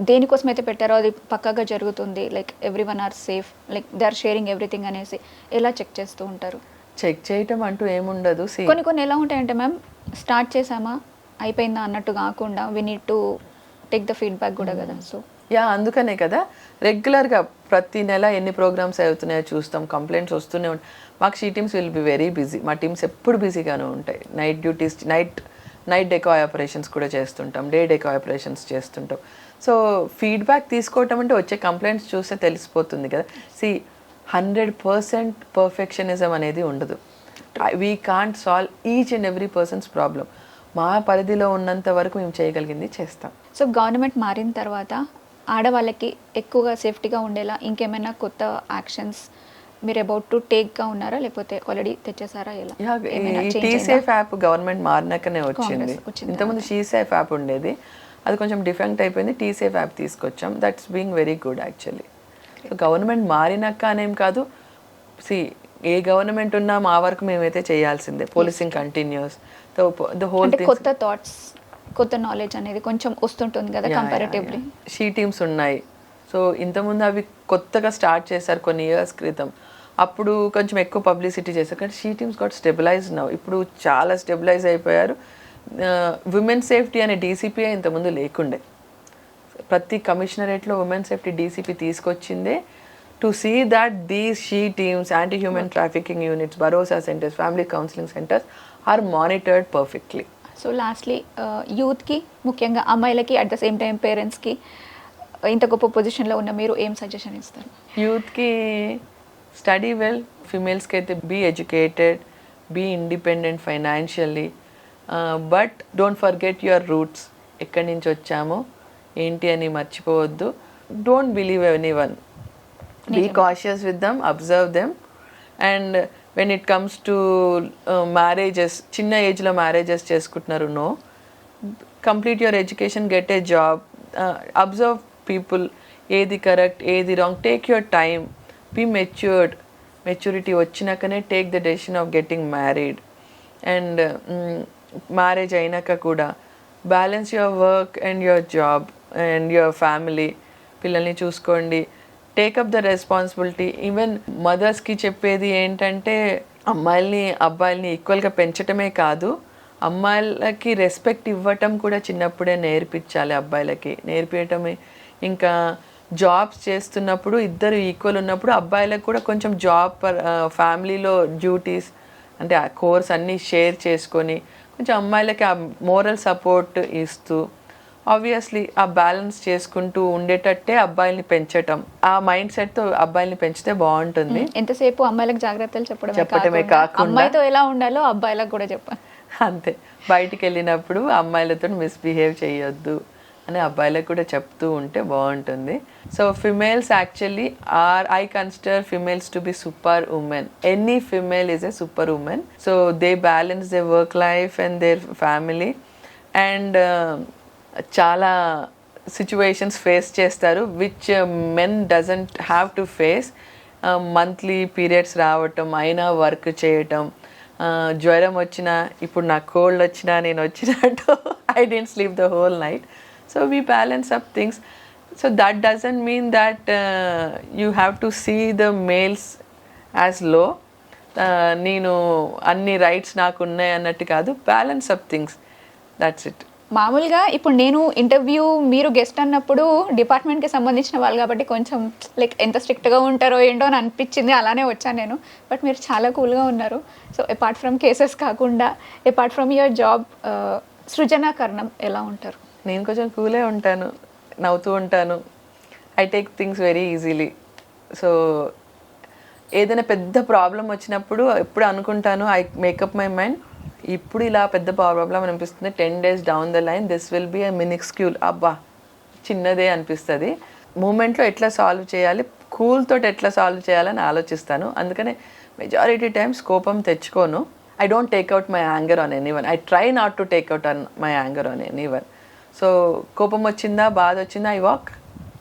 A: దేనికోసం అయితే పెట్టారో అది పక్కాగా జరుగుతుంది, like every one are safe, like they are sharing everything అనేసి ఎలా చెక్ చేస్తూ ఉంటారు?
B: చెక్ చేయటం అంటూ ఏముండదు.
A: కొన్ని ఎలా ఉంటాయంటే మ్యామ్, స్టార్ట్ చేసామా అయిపోయిందా అన్నట్టు కాకుండా we need to take the feedback కూడా కదా. సో
B: అందుకనే కదా రెగ్యులర్గా ప్రతి నెల ఎన్ని ప్రోగ్రామ్స్ అవుతున్నాయో చూస్తాం, కంప్లైంట్స్ వస్తూనే ఉంటాయి. మాకు she teams will be very busy, మా టీమ్స్ ఎప్పుడు బిజీగానే ఉంటాయి. Night duties, night decoy operations కూడా చేస్తుంటాం, డే డెకాయ్ ఆపరేషన్స్ చేస్తుంటాం. సో ఫీడ్బ్యాక్ తీసుకోవటం అంటే వచ్చే కంప్లైంట్స్ చూస్తే తెలిసిపోతుంది కదా. 100% పర్ఫెక్షనిజం అనేది ఉండదు. We can't solve each and every persons problem. మా పరిధిలో ఉన్నంత వరకు మేము చేయగలిగింది చేస్తాం.
A: సో గవర్నమెంట్ మారిన తర్వాత ఆడవాళ్ళకి ఎక్కువగా సేఫ్టీగా ఉండేలా ఇంకేమైనా కొత్త యాక్షన్స్ మీరు అబౌట్ టు టేక్గా ఉన్నారా, లేకపోతే ఆల్రెడీ తెచ్చేసారా? ఎలా
B: ఈ టీ సేఫ్ యాప్ గవర్నమెంట్ మారినాకనే వచ్చింది. ఇంతకుముందు షీ సేఫ్ యాప్ ఉండేది, అది కొంచెం డిఫెక్ట్ అయిపోయింది. టీ సేఫ్ యాప్ తీసుకొచ్చాం. That's being very good actually. So government మారినాక అనేం కాదు, ఏ గవర్నమెంట్ ఉన్నా మా వరకు మేమైతే చేయాల్సిందే. Policing continues. ద హోల్
A: కొత్త థాట్స్, కొత్త నాలెడ్జ్ అనేది కొంచెం వస్తుంటుంది కదా కంపారిటివ్లీ.
B: షీ టీమ్స్ ఉన్నాయి. సో ఇంతకుముందు అవి కొత్తగా స్టార్ట్ చేశారు కొన్ని ఇయర్స్ క్రితం. అప్పుడు కొంచెం ఎక్కువ పబ్లిసిటీ చేశారు, కానీ she teams got stabilize now. ఇప్పుడు చాలా స్టెబిలైజ్ అయిపోయారు. ఉమెన్ సేఫ్టీ అనే డీసీపీఏ ఇంతకుముందు లేకుండే. ప్రతి కమిషనరేట్లో ఉమెన్ సేఫ్టీ డీసీపీ తీసుకొచ్చిందే to see that these she teams, anti human trafficking units, Bharosa centres, family counselling centres are monitored perfectly.
A: So lastly యూత్కి, ముఖ్యంగా అమ్మాయిలకి, అట్ ద సేమ్ టైం పేరెంట్స్కి, ఇంత గొప్ప పొజిషన్లో ఉన్న మీరు ఏం సజెషన్ ఇస్తారు?
B: యూత్కి స్టడీ వెల్, ఫిమేల్స్కి అయితే be educated, be independent financially, but don't forget your roots. ఎక్కడి నుంచి వచ్చామో ఏంటి అని మర్చిపోవద్దు. Don't believe any one. Be cautious with them, observe them. And when it comes to marriages, చిన్న ఏజ్లో మ్యారేజెస్ చేసుకుంటున్నారు, no. Complete your education, get a job, observe people, ఏది కరెక్ట్ ఏది wrong, take your time, be matured. Maturity వచ్చినాకనే take the decision of getting married. And marriage అయినాక కూడా balance your work and your job and your family. పిల్లల్ని చూసుకోండి, take up the responsibility. Even మదర్స్కి చెప్పేది ఏంటంటే, అమ్మాయిల్ని అబ్బాయిల్ని ఈక్వల్గా పెంచటమే కాదు, అమ్మాయిలకి రెస్పెక్ట్ ఇవ్వటం కూడా చిన్నప్పుడే నేర్పించాలి. అబ్బాయిలకి నేర్పించటమే. ఇంకా జాబ్స్ చేస్తున్నప్పుడు ఇద్దరు ఈక్వల్ ఉన్నప్పుడు అబ్బాయిలకు కూడా కొంచెం జాబ్, ఫ్యామిలీలో డ్యూటీస్ అంటే ఆ కోర్స్ అన్నీ షేర్ చేసుకొని కొంచెం అమ్మాయిలకి ఆ మోరల్ సపోర్ట్ ఇస్తూ, ఆబ్వియస్లీ ఆ బ్యాలెన్స్ చేసుకుంటూ ఉండేటట్టే అబ్బాయిల్ని పెంచటం. ఆ మైండ్ సెట్తో అబ్బాయిల్ని పెంచితే బాగుంటుంది.
A: ఎంతసేపు అమ్మాయిలకు జాగ్రత్తలు
B: చెప్పడమే కాకుండా
A: అమ్మాయితో ఎలా ఉండాలో అబ్బాయిలకు కూడా చెప్పాలి.
B: అంతే. బయటికి వెళ్ళినప్పుడు అమ్మాయిలతో మిస్బిహేవ్ చేయొద్దు అని అబ్బాయిలకు కూడా చెప్తూ ఉంటే బాగుంటుంది. So females actually I consider females to be super women. Any female is a super women. So they balance they work life and their family. And చాలా సిచ్యువేషన్స్ ఫేస్ చేస్తారు which men doesn't have to face. Monthly periods రావటం, అయినా work చేయటం, జ్వరం వచ్చినా, ఇప్పుడు నాకు cold వచ్చినా నేను వచ్చినట్టు I didn't sleep the whole night. So we balance up things. So that doesn't mean that you have to see the males as low. నేను అన్ని రైట్స్ నాకు ఉన్నాయి అన్నట్టు కాదు. Balance up things, that's it.
A: మామూలుగా ఇప్పుడు నేను ఇంటర్వ్యూ, మీరు గెస్ట్ అన్నప్పుడు డిపార్ట్మెంట్కి సంబంధించిన వాళ్ళు కాబట్టి కొంచెం లైక్ ఎంత స్ట్రిక్ట్గా ఉంటారో ఏంటో అని అనిపించింది, అలానే వచ్చాను నేను. బట్ మీరు చాలా కూల్గా ఉన్నారు. సో అపార్ట్ ఫ్రమ్ కేసెస్ కాకుండా, అపార్ట్ ఫ్రమ్ యువర్ జాబ్, సృజనాకరణం ఎలా ఉంటారు?
B: నేను కొంచెం కూలే ఉంటాను, నవ్వుతూ ఉంటాను. I take things very easily. So ఏదైనా పెద్ద ప్రాబ్లం వచ్చినప్పుడు ఎప్పుడు అనుకుంటాను, ఐ మేకప్ మై మైండ్, ఇప్పుడు ఇలా పెద్ద ప్రాబ్లం అనిపిస్తుంది, 10 days down the line this will be a miniscule, అబ్బా చిన్నదే అనిపిస్తుంది. మూమెంట్లో ఎట్లా సాల్వ్ చేయాలి, కూల్తో ఎట్లా సాల్వ్ చేయాలని ఆలోచిస్తాను. అందుకనే మెజారిటీ టైమ్స్ కోపం తెచ్చుకోను. I don't take out my anger on any one. I try not to take out on my anger on any one. So కోపం వచ్చిందా, బాధ వచ్చిందా, ఐ వాక్.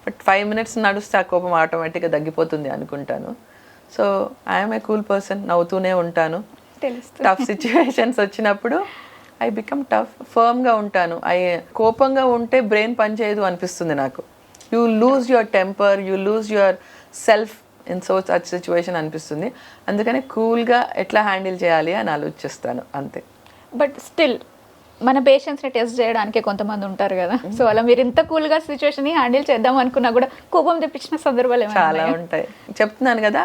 B: బట్ 5 minutes నడుస్తే ఆ కోపం ఆటోమేటిక్గా తగ్గిపోతుంది అనుకుంటాను. So I'm a cool person, నవ్వుతూనే ఉంటాను. టఫ్ సిచ్యువేషన్స్ వచ్చినప్పుడు ఐ బికమ్ టఫ్, ఫర్మ్గా ఉంటాను. కోపంగా ఉంటే బ్రెయిన్ పనిచేయదు అనిపిస్తుంది నాకు. You lose your temper, you lose your self in so such situation అనిపిస్తుంది. అందుకని కూల్గా ఎట్లా హ్యాండిల్ చేయాలి అని ఆలోచిస్తాను అంతే.
A: బట్ స్టిల్ మన పేషెన్స్ని టెస్ట్ చేయడానికి కొంతమంది ఉంటారు కదా, సో అలా మీరు ఇంత కూల్గా సిచ్యువేషన్ని హ్యాండిల్ చేద్దాం అనుకున్నా కూడా కోపం తెప్పించిన సందర్భాలు ఏమైనా
B: చాలా ఉంటాయి. చెప్తున్నాను కదా,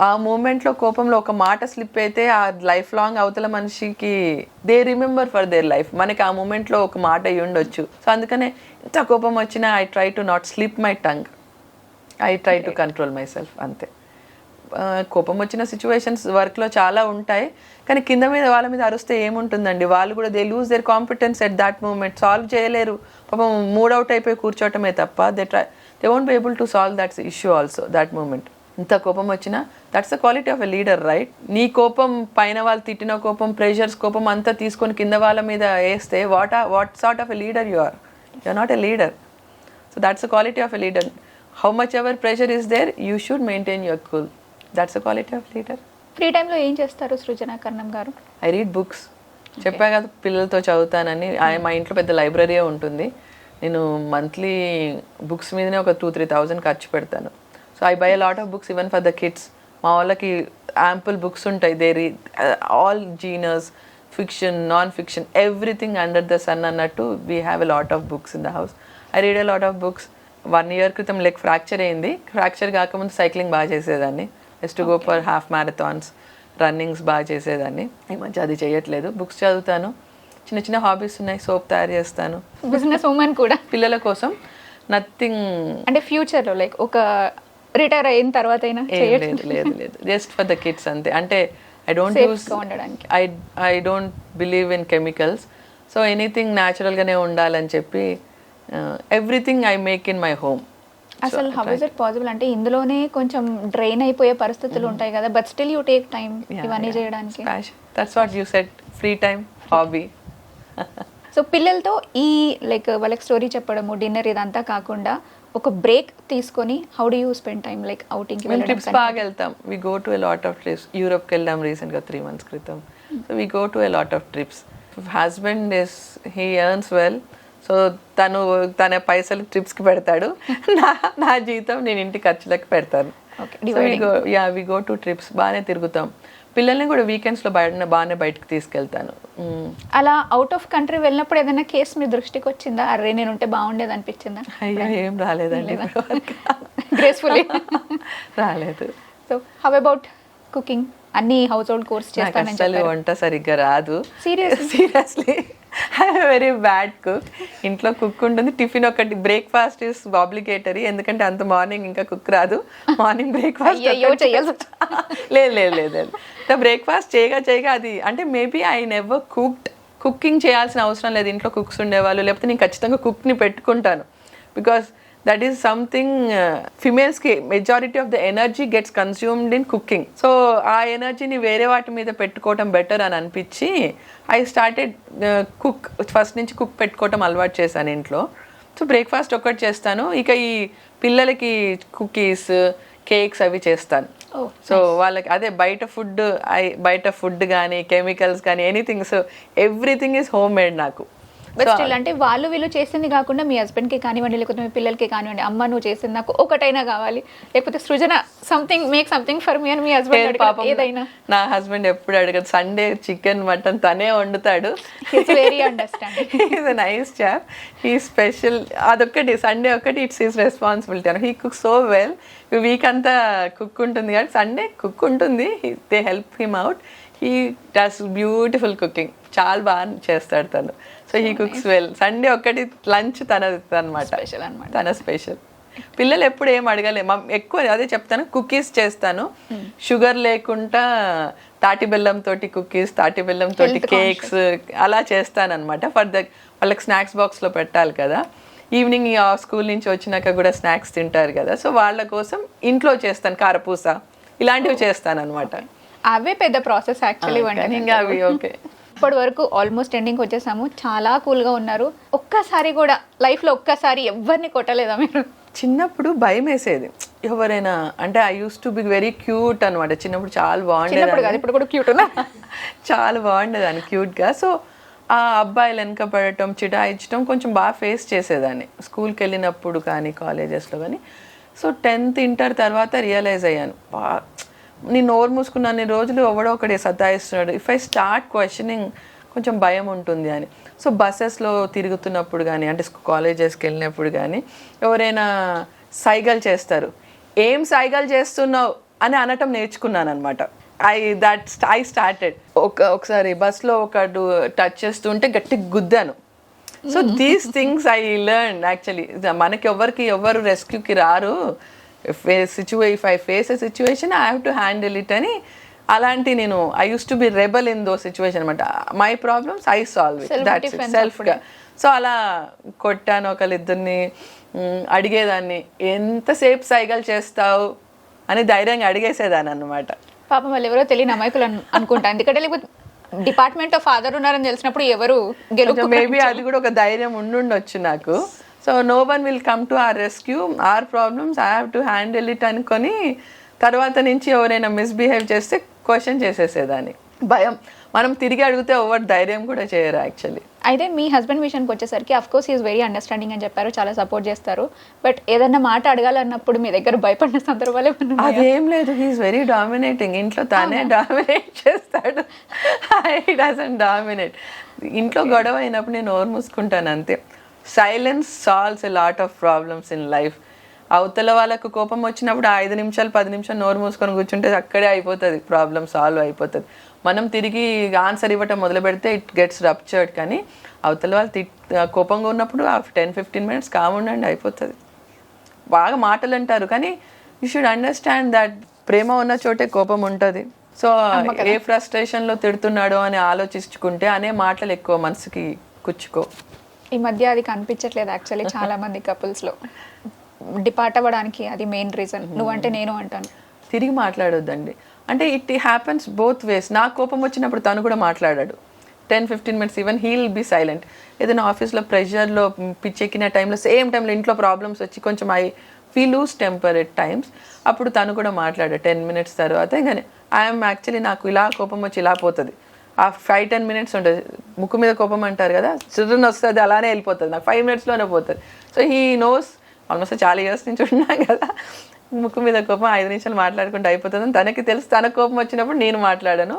B: ఆ మూమెంట్లో కోపంలో ఒక మాట స్లిప్ అయితే ఆ లైఫ్ లాంగ్ అవతల మనిషికి they remember for their life. మనకి ఆ మూమెంట్లో ఒక మాట అయ్యి ఉండొచ్చు. సో అందుకనే ఇంత కోపం వచ్చినా I try to not slip my tongue, I try to control my self అంతే. కోపం వచ్చిన సిచ్యువేషన్స్ వర్క్లో చాలా ఉంటాయి, కానీ కింద మీద వాళ్ళ మీద అరుస్తే ఏముంటుందండి, వాళ్ళు కూడా they lose their competence at that moment. Solve చేయలేరు పాపం, మూడ్ అవుట్ అయిపోయి కూర్చోవటమే తప్ప they won't be able to solve that issue also that moment. ఇంత కోపం వచ్చినా that's the quality of a leader, right? నీ కోపం, పైన వాళ్ళు తిట్టిన కోపం, ప్రెషర్స్ కోపం అంతా తీసుకొని కింద వాళ్ళ మీద వేస్తే what sort of a leader you are not a leader. So that's the quality of a leader. How much ever pressure is there, you should maintain your cool. That's the quality of leader.
A: Free టైంలో ఏం చేస్తారు సృజన కర్ణం గారు?
B: I read books. చెప్పా కదా పిల్లలతో చదువుతానని. మా ఇంట్లో పెద్ద లైబ్రరీ ఉంటుంది. నేను మంత్లీ బుక్స్ మీదనే ఒక 2-3 thousand ఖర్చు పెడతాను. So I buy a lot of books even for the kids. మా వాళ్ళకి యాంపుల్ బుక్స్ ఉంటాయి. They read all genres, fiction, non fiction, everything under the sun అన్నట్టు we have a lot of books in the house. I read a lot of books. 1 year క్రితం leg fracture అయింది. Fracture కాకముందు cycling బాగా చేసేదాన్ని. Just to go for half marathons, runnings బాగా చేసేదాన్ని. ఈ మధ్య అది చేయట్లేదు. బుక్స్ చదువుతాను. చిన్న చిన్న హాబీస్ ఉన్నాయి. సోప్ తయారు చేస్తాను.
A: బిజినెస్ ఉమెన్ కూడా.
B: పిల్లల కోసం నథింగ్.
A: అంటే ఫ్యూచర్లో లైక్ ఒక రిటైర్ అయిన తర్వాత అయినా
B: లేదు, జస్ట్ ఫర్ ద కిడ్స్ అంతే. అంటే I don't use, I don't believe in chemicals. So anything న్యాచురల్గానే ఉండాలని చెప్పి everything I make in my home.
A: అసలు హౌ ఇస్ ఇట్ పాసిబుల్? అంటే ఇందులోనే కొంచెం డ్రైన్ అయిపోయే పరిస్థితులు ఉంటాయి కదా, but still you take time ఇవన్నీ చేయడానికి.
B: That's what you said, free time, hobby.
A: So పిల్లలతో ఈ లైక్ వాళ్ళకి స్టోరీ చెప్పడము, డిన్నర్ ఇదంతా కాకుండా ఒక బ్రేక్ తీసుకొని how do you spend time? Like అవుటింగ్కి
B: మేము ట్రిప్స్ బాగా వెళ్తాం. We go to a lot of trips. యూరోప్కి వెళ్ళాం రీసెంట్గా 3 months క్రితం. So we go to a lot of trips. Husband is, he earns well. So తన పైసలు ట్రిప్స్కి పెడతాడు, నా జీతం నేను ఇంటి ఖర్చులకు పెడతాను. We go to trips. బాగానే తిరుగుతాం. పిల్లల్ని కూడా వీకెండ్స్లో బాగానే బయటకు తీసుకెళ్తాను.
A: అలా అవుట్ ఆఫ్ కంట్రీ వెళ్ళినప్పుడు ఏదైనా కేసు మీ దృష్టికి వచ్చిందా? అరే నేను ఉంటే బాగుండేది అనిపించిందా?
B: అయ్యా ఏం రాలేదండి,
A: గ్రేస్ఫుల్లీ
B: రాలేదు.
A: So how about cooking? అన్ని హౌస్ హోల్డ్ కోర్స్ చేస్తానని చెప్పారు.
B: వంట సరిగ్గా రాదు.
A: Seriously
B: I'm very bad cook. ఇంట్లో కుక్ ఉంటుంది. టిఫిన్ ఒకటి, బ్రేక్ఫాస్ట్ ఇస్ ఆబ్లిగేటరీ. ఎందుకంటే అంత మార్నింగ్ ఇంకా కుక్ రాదు. మార్నింగ్ బ్రేక్ఫాస్ట్ లేదు. బ్రేక్ఫాస్ట్ చేయగా అది అంటే maybe I never cooked. Cooking చేయాల్సిన అవసరం లేదు. ఇంట్లో కుక్స్ ఉండేవాళ్ళు, లేకపోతే నేను ఖచ్చితంగా కుక్ని పెట్టుకుంటాను. బికాస్ దట్ ఈస్ సంథింగ్, ఫిమేల్స్కి majority of the energy gets consumed in cooking. So ఆ ఎనర్జీని వేరే వాటి మీద పెట్టుకోవటం బెటర్ అని అనిపించి ఐ స్టార్టెడ్ కుక్. ఫస్ట్ నుంచి కుక్ పెట్టుకోవటం అలవాటు చేశాను ఇంట్లో. సో బ్రేక్ఫాస్ట్ ఒకటి చేస్తాను. ఇక ఈ పిల్లలకి కుకీస్, కేక్స్ అవి చేస్తాను. సో వాళ్ళకి అదే బయట ఫుడ్ కానీ కెమికల్స్ కానీ anything. So everything is home made నాకు.
A: బట్ స్టిల్ అంటే వాళ్ళు వీళ్ళు చేసింది కాకుండా మీ హస్బెండ్కి కానివ్వండి, లేకపోతే మీ పిల్లలకి కానివ్వండి, అమ్మ నువ్వు చేసింది నాకు ఒకటైనా కావాలి, లేకపోతే Srujana something make something for me అని మీ హస్బెండ్ ఏదైనా?
B: నా హస్బెండ్ ఎప్పుడు అడగదు. సండే చికెన్ మటన్ తనే వండుతాడు.
A: Very understanding.
B: Is a nice chap. He special. అదొక్కటి సండే ఒకటి it's his responsibility. He cook so well. Week అంతా కుక్ ఉంటుంది కానీ సండే కుక్ ఉంటుంది. They help him out. He does beautiful cooking. చాలా బాగా చేస్తాడు తను. So he cooks well. Sunday ఒక్కటి లంచ్ తనది అనమాట, తన స్పెషల్. పిల్లలు ఎప్పుడు ఏం అడగలే. ఎక్కువ అదే చెప్తాను, కుకీస్ చేస్తాను. షుగర్ లేకుండా తాటి బెల్లం తోటి కుకీస్, తాటి బెల్లం తోటి కేక్స్ అలా చేస్తాను అనమాట. వాళ్ళకి స్నాక్స్ బాక్స్లో పెట్టాలి కదా. ఈవినింగ్ స్కూల్ నుంచి వచ్చినాక కూడా స్నాక్స్ తింటారు కదా. సో వాళ్ళ కోసం ఇంట్లో చేస్తాను. కారపూస ఇలాంటివి చేస్తాను అనమాట.
A: అవే పెద్ద ప్రాసెస్ యాక్చువల్లీ వంట.
B: ఇంకా అవి ఓకే.
A: ఇప్పటి వరకు ఆల్మోస్ట్ ఎండింగ్ వచ్చేసాము. చాలా కూల్గా ఉన్నారు. ఒక్కసారి కూడా లైఫ్లో ఒక్కసారి ఎవరిని కొట్టలేదా మీరు?
B: చిన్నప్పుడు భయం వేసేది ఎవరైనా అంటే. I use to be very cute అనమాట. చిన్నప్పుడు చాలా బాగుండేది.
A: ఇప్పుడు కూడా క్యూట్ ఉన్నా.
B: చాలా బాగుండేదాన్ని క్యూట్గా. సో ఆ అబ్బాయిలు వెనక పడటం, చిటాయించడం కొంచెం బాగా ఫేస్ చేసేదాన్ని స్కూల్కి వెళ్ళినప్పుడు కానీ కాలేజెస్లో కానీ. సో 10th ఇంటర్ తర్వాత రియలైజ్ అయ్యాను, నేను నోరు మూసుకున్న అన్ని రోజులు ఎవడో ఒకటి సతాయిస్తున్నాడు, ఇఫ్ ఐ స్టార్ట్ క్వశ్చనింగ్ కొంచెం భయం ఉంటుంది అని. సో బస్సెస్లో తిరుగుతున్నప్పుడు కానీ, అంటే కాలేజెస్కి వెళ్ళినప్పుడు కానీ ఎవరైనా సైగలు చేస్తారు, ఏం సైగలు చేస్తున్నావు అని అనటం నేర్చుకున్నాను అనమాట. I started. ఒకసారి బస్లో ఒకడు టచ్ చేస్తుంటే గట్టిగా గుద్దాను. So these things I learn actually. మనకి ఎవరు రెస్క్యూకి రారు, if I face a situation I have to handle it అని. అలాంటి నేను I use to be rebel in those situation అనమాట. My problems I solve it, that's it, సెల్ఫ్గా. So అలా కొట్టాను ఒకళ్ళిద్దరిని, అడిగేదాన్ని ఎంతసేపు సైకిల్ చేస్తావు అని ధైర్యంగా అడిగేసేదాన్ని అనమాట.
A: పాపం వాళ్ళు ఎవరో తెలియని అమాయకులు అనుకుంటా, ఎందుకంటే లేకపోతే డిపార్ట్మెంట్ ఆఫ్ ఫాదర్ ఉన్నారని తెలిసినప్పుడు ఎవరు
B: మేబీ అది కూడా ఒక ధైర్యం ఉండుండొచ్చు నాకు. So no one will come to our rescue, our problems I have to handle it అనుకొని తర్వాత నుంచి ఎవరైనా మిస్బిహేవ్ చేస్తే క్వశ్చన్ చేసేసేదాన్ని. భయం, మనం తిరిగి అడిగితే ఎవరు ధైర్యం కూడా చేయరు యాక్చువల్లీ.
A: అయితే మీ హస్బెండ్ విషయానికి వచ్చేసరికి of course is very understanding అని చెప్పారు, చాలా సపోర్ట్ చేస్తారు. బట్ ఏదన్నా మాట అడగాలన్నప్పుడు మీ దగ్గర భయపడిన సందర్భాలే
B: అదేం లేదు, హీఈస్ వెరీ డామినేటింగ్. ఇంట్లో తానే డామినేట్ చేస్తాడు, హీ డజంట్ డామినేట్. ఇంట్లో గొడవ అయినప్పుడు నేను నోరు మూసుకుంటాను అంతే. Silence solves a lot of problems in life. అవతల వాళ్ళకు కోపం వచ్చినప్పుడు 5 నిమిషాలు 10 నిమిషాలు నోరు మూసుకొని కూర్చుంటే అక్కడే అయిపోతుంది, ప్రాబ్లం సాల్వ్ అయిపోతుంది. మనం తిరిగి ఆన్సర్ ఇవ్వటం మొదలు పెడితే ఇట్ గెట్స్ రప్చర్డ్. కానీ అవతల వాళ్ళు కోపంగా ఉన్నప్పుడు 10-15 మినిట్స్ కాముండండి, అయిపోతుంది. బాగా మాటలు అంటారు కానీ యూ షుడ్ అండర్స్టాండ్ దట్ ప్రేమ ఉన్న చోటే కోపం ఉంటుంది. సో ఏ ఫ్రస్ట్రేషన్లో తిడుతున్నాడో అని ఆలోచించుకుంటే అనే మాటలు ఎక్కువ మనసుకి కుచ్చుకో.
A: ఈ మధ్య అది కనిపించట్లేదు యాక్చువల్లీ చాలా మంది కపుల్స్లో. డిపార్ట్ అవ్వడానికి అది మెయిన్ రీజన్. నువ్వంటే నేను అంటాను,
B: తిరిగి మాట్లాడొద్దండి. అంటే ఇట్ హ్యాపెన్స్ బోత్ వేస్. నాకు కోపం వచ్చినప్పుడు తను కూడా మాట్లాడాడు 10-15 minutes, even he will be silent. ఏదైనా ఆఫీస్లో ప్రెషర్లో పిచ్చెక్కిన టైంలో, సేమ్ టైంలో ఇంట్లో ప్రాబ్లమ్స్ వచ్చి కొంచెం ఫీ లూజ్ టెంపర్ ఎట్ టైమ్స్, అప్పుడు తను కూడా మాట్లాడాడు 10 మినిట్స్ తర్వాత. కానీ ఐఎమ్ యాక్చువల్లీ నాకు ఇలా కోపం వచ్చి ఇలా పోతుంది, ఆ 5-10 మినిట్స్ ఉంటుంది. ముక్కు మీద కోపం అంటారు కదా, చిరుని వస్తుంది అలానే వెళ్ళిపోతుంది, నాకు 5 మినిట్స్లోనే పోతుంది. సో హీ నోస్, ఆల్మోస్ట్ చాలా ఇయర్స్ నుంచి ఉన్నాం కదా, ముక్కు మీద కోపం 5 నిమిషాలు మాట్లాడుకుంటూ అయిపోతుంది తనకి తెలుసు. తన కోపం వచ్చినప్పుడు నేను మాట్లాడాను.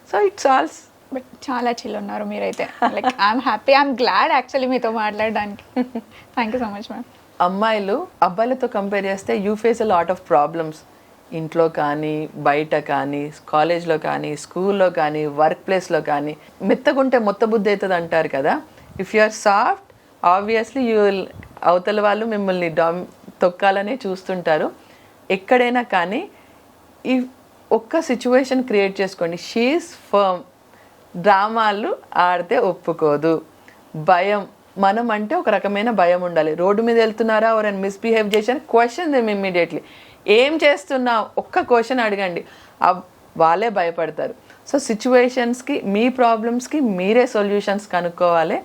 B: So it's also.
A: బట్ చాలా చిల్ ఉన్నారు మీరైతే. Like I'm happy, I'm glad actually మీతో మాట్లాడడానికి. Thank you so much ma'am.
B: అమ్మాయిలు అబ్బాయిలతో కంపేర్ చేస్తే you face a lot of problems. ఇంట్లో కానీ, బయట కానీ, కాలేజ్లో కానీ, స్కూల్లో కానీ, వర్క్ ప్లేస్లో కానీ. మెత్తగుంటే మొత్త బుద్ధి అవుతుంది అంటారు కదా. If you are soft, obviously you will, అవతల వాళ్ళు మిమ్మల్ని తొక్కాలనే చూస్తుంటారు ఎక్కడైనా. కానీ ఈ ఒక్క సిచ్యువేషన్ క్రియేట్ చేసుకోండి, షీఈస్ ఫర్మ్. డ్రామాలు ఆడితే ఒప్పుకోదు. భయం, మనం అంటే ఒక రకమైన భయం ఉండాలి. రోడ్డు మీద వెళ్తున్నారా, ఎవరైనా మిస్బిహేవ్ చేశాను, క్వశ్చన్ దెమ్ ఇమ్మీడియట్లీ. ఏం చేస్తున్నావు ఒక్క క్వశ్చన్ అడగండి, వాళ్ళే భయపడతారు. సో సిచ్యువేషన్స్కి, మీ ప్రాబ్లమ్స్కి మీరే సొల్యూషన్స్ కనుక్కోవాలి.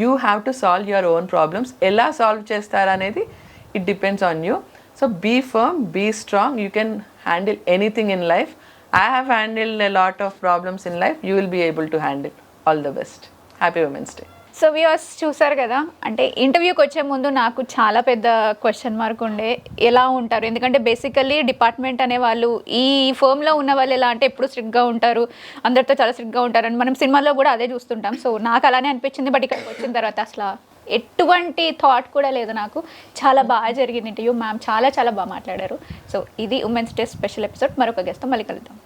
B: You have to solve your own problems. ఎలా సాల్వ్ చేస్తారనేది it depends on you. So be firm, be strong. You can handle anything in life. I have handled a lot of problems in life. You will be able to handle. All the best. Happy Women's Day.
A: So viewers చూసారు కదా, అంటే ఇంటర్వ్యూకి వచ్చే ముందు నాకు చాలా పెద్ద question mark ఉండే, ఎలా ఉంటారు. ఎందుకంటే బేసికల్లీ డిపార్ట్మెంట్ అనే వాళ్ళు, ఈ ఫర్మ్లో ఉన్న వాళ్ళు ఎలా అంటే ఎప్పుడు స్ట్రిక్ట్గా ఉంటారు, అందరితో చాలా స్ట్రిక్ట్గా ఉంటారు అని మనం సినిమాల్లో కూడా అదే చూస్తుంటాం. సో నాకు అలానే అనిపించింది. బట్ ఇక్కడికి వచ్చిన తర్వాత అసలు ఎటువంటి థాట్ కూడా లేదు నాకు. చాలా బాగా జరిగింది ఇంటర్వ్యూ. మ్యామ్ చాలా చాలా బాగా మాట్లాడారు. సో ఇది ఉమెన్స్ డే స్పెషల్ ఎపిసోడ్. మరొక గెస్ట్తో మళ్ళీ కలుద్దాం.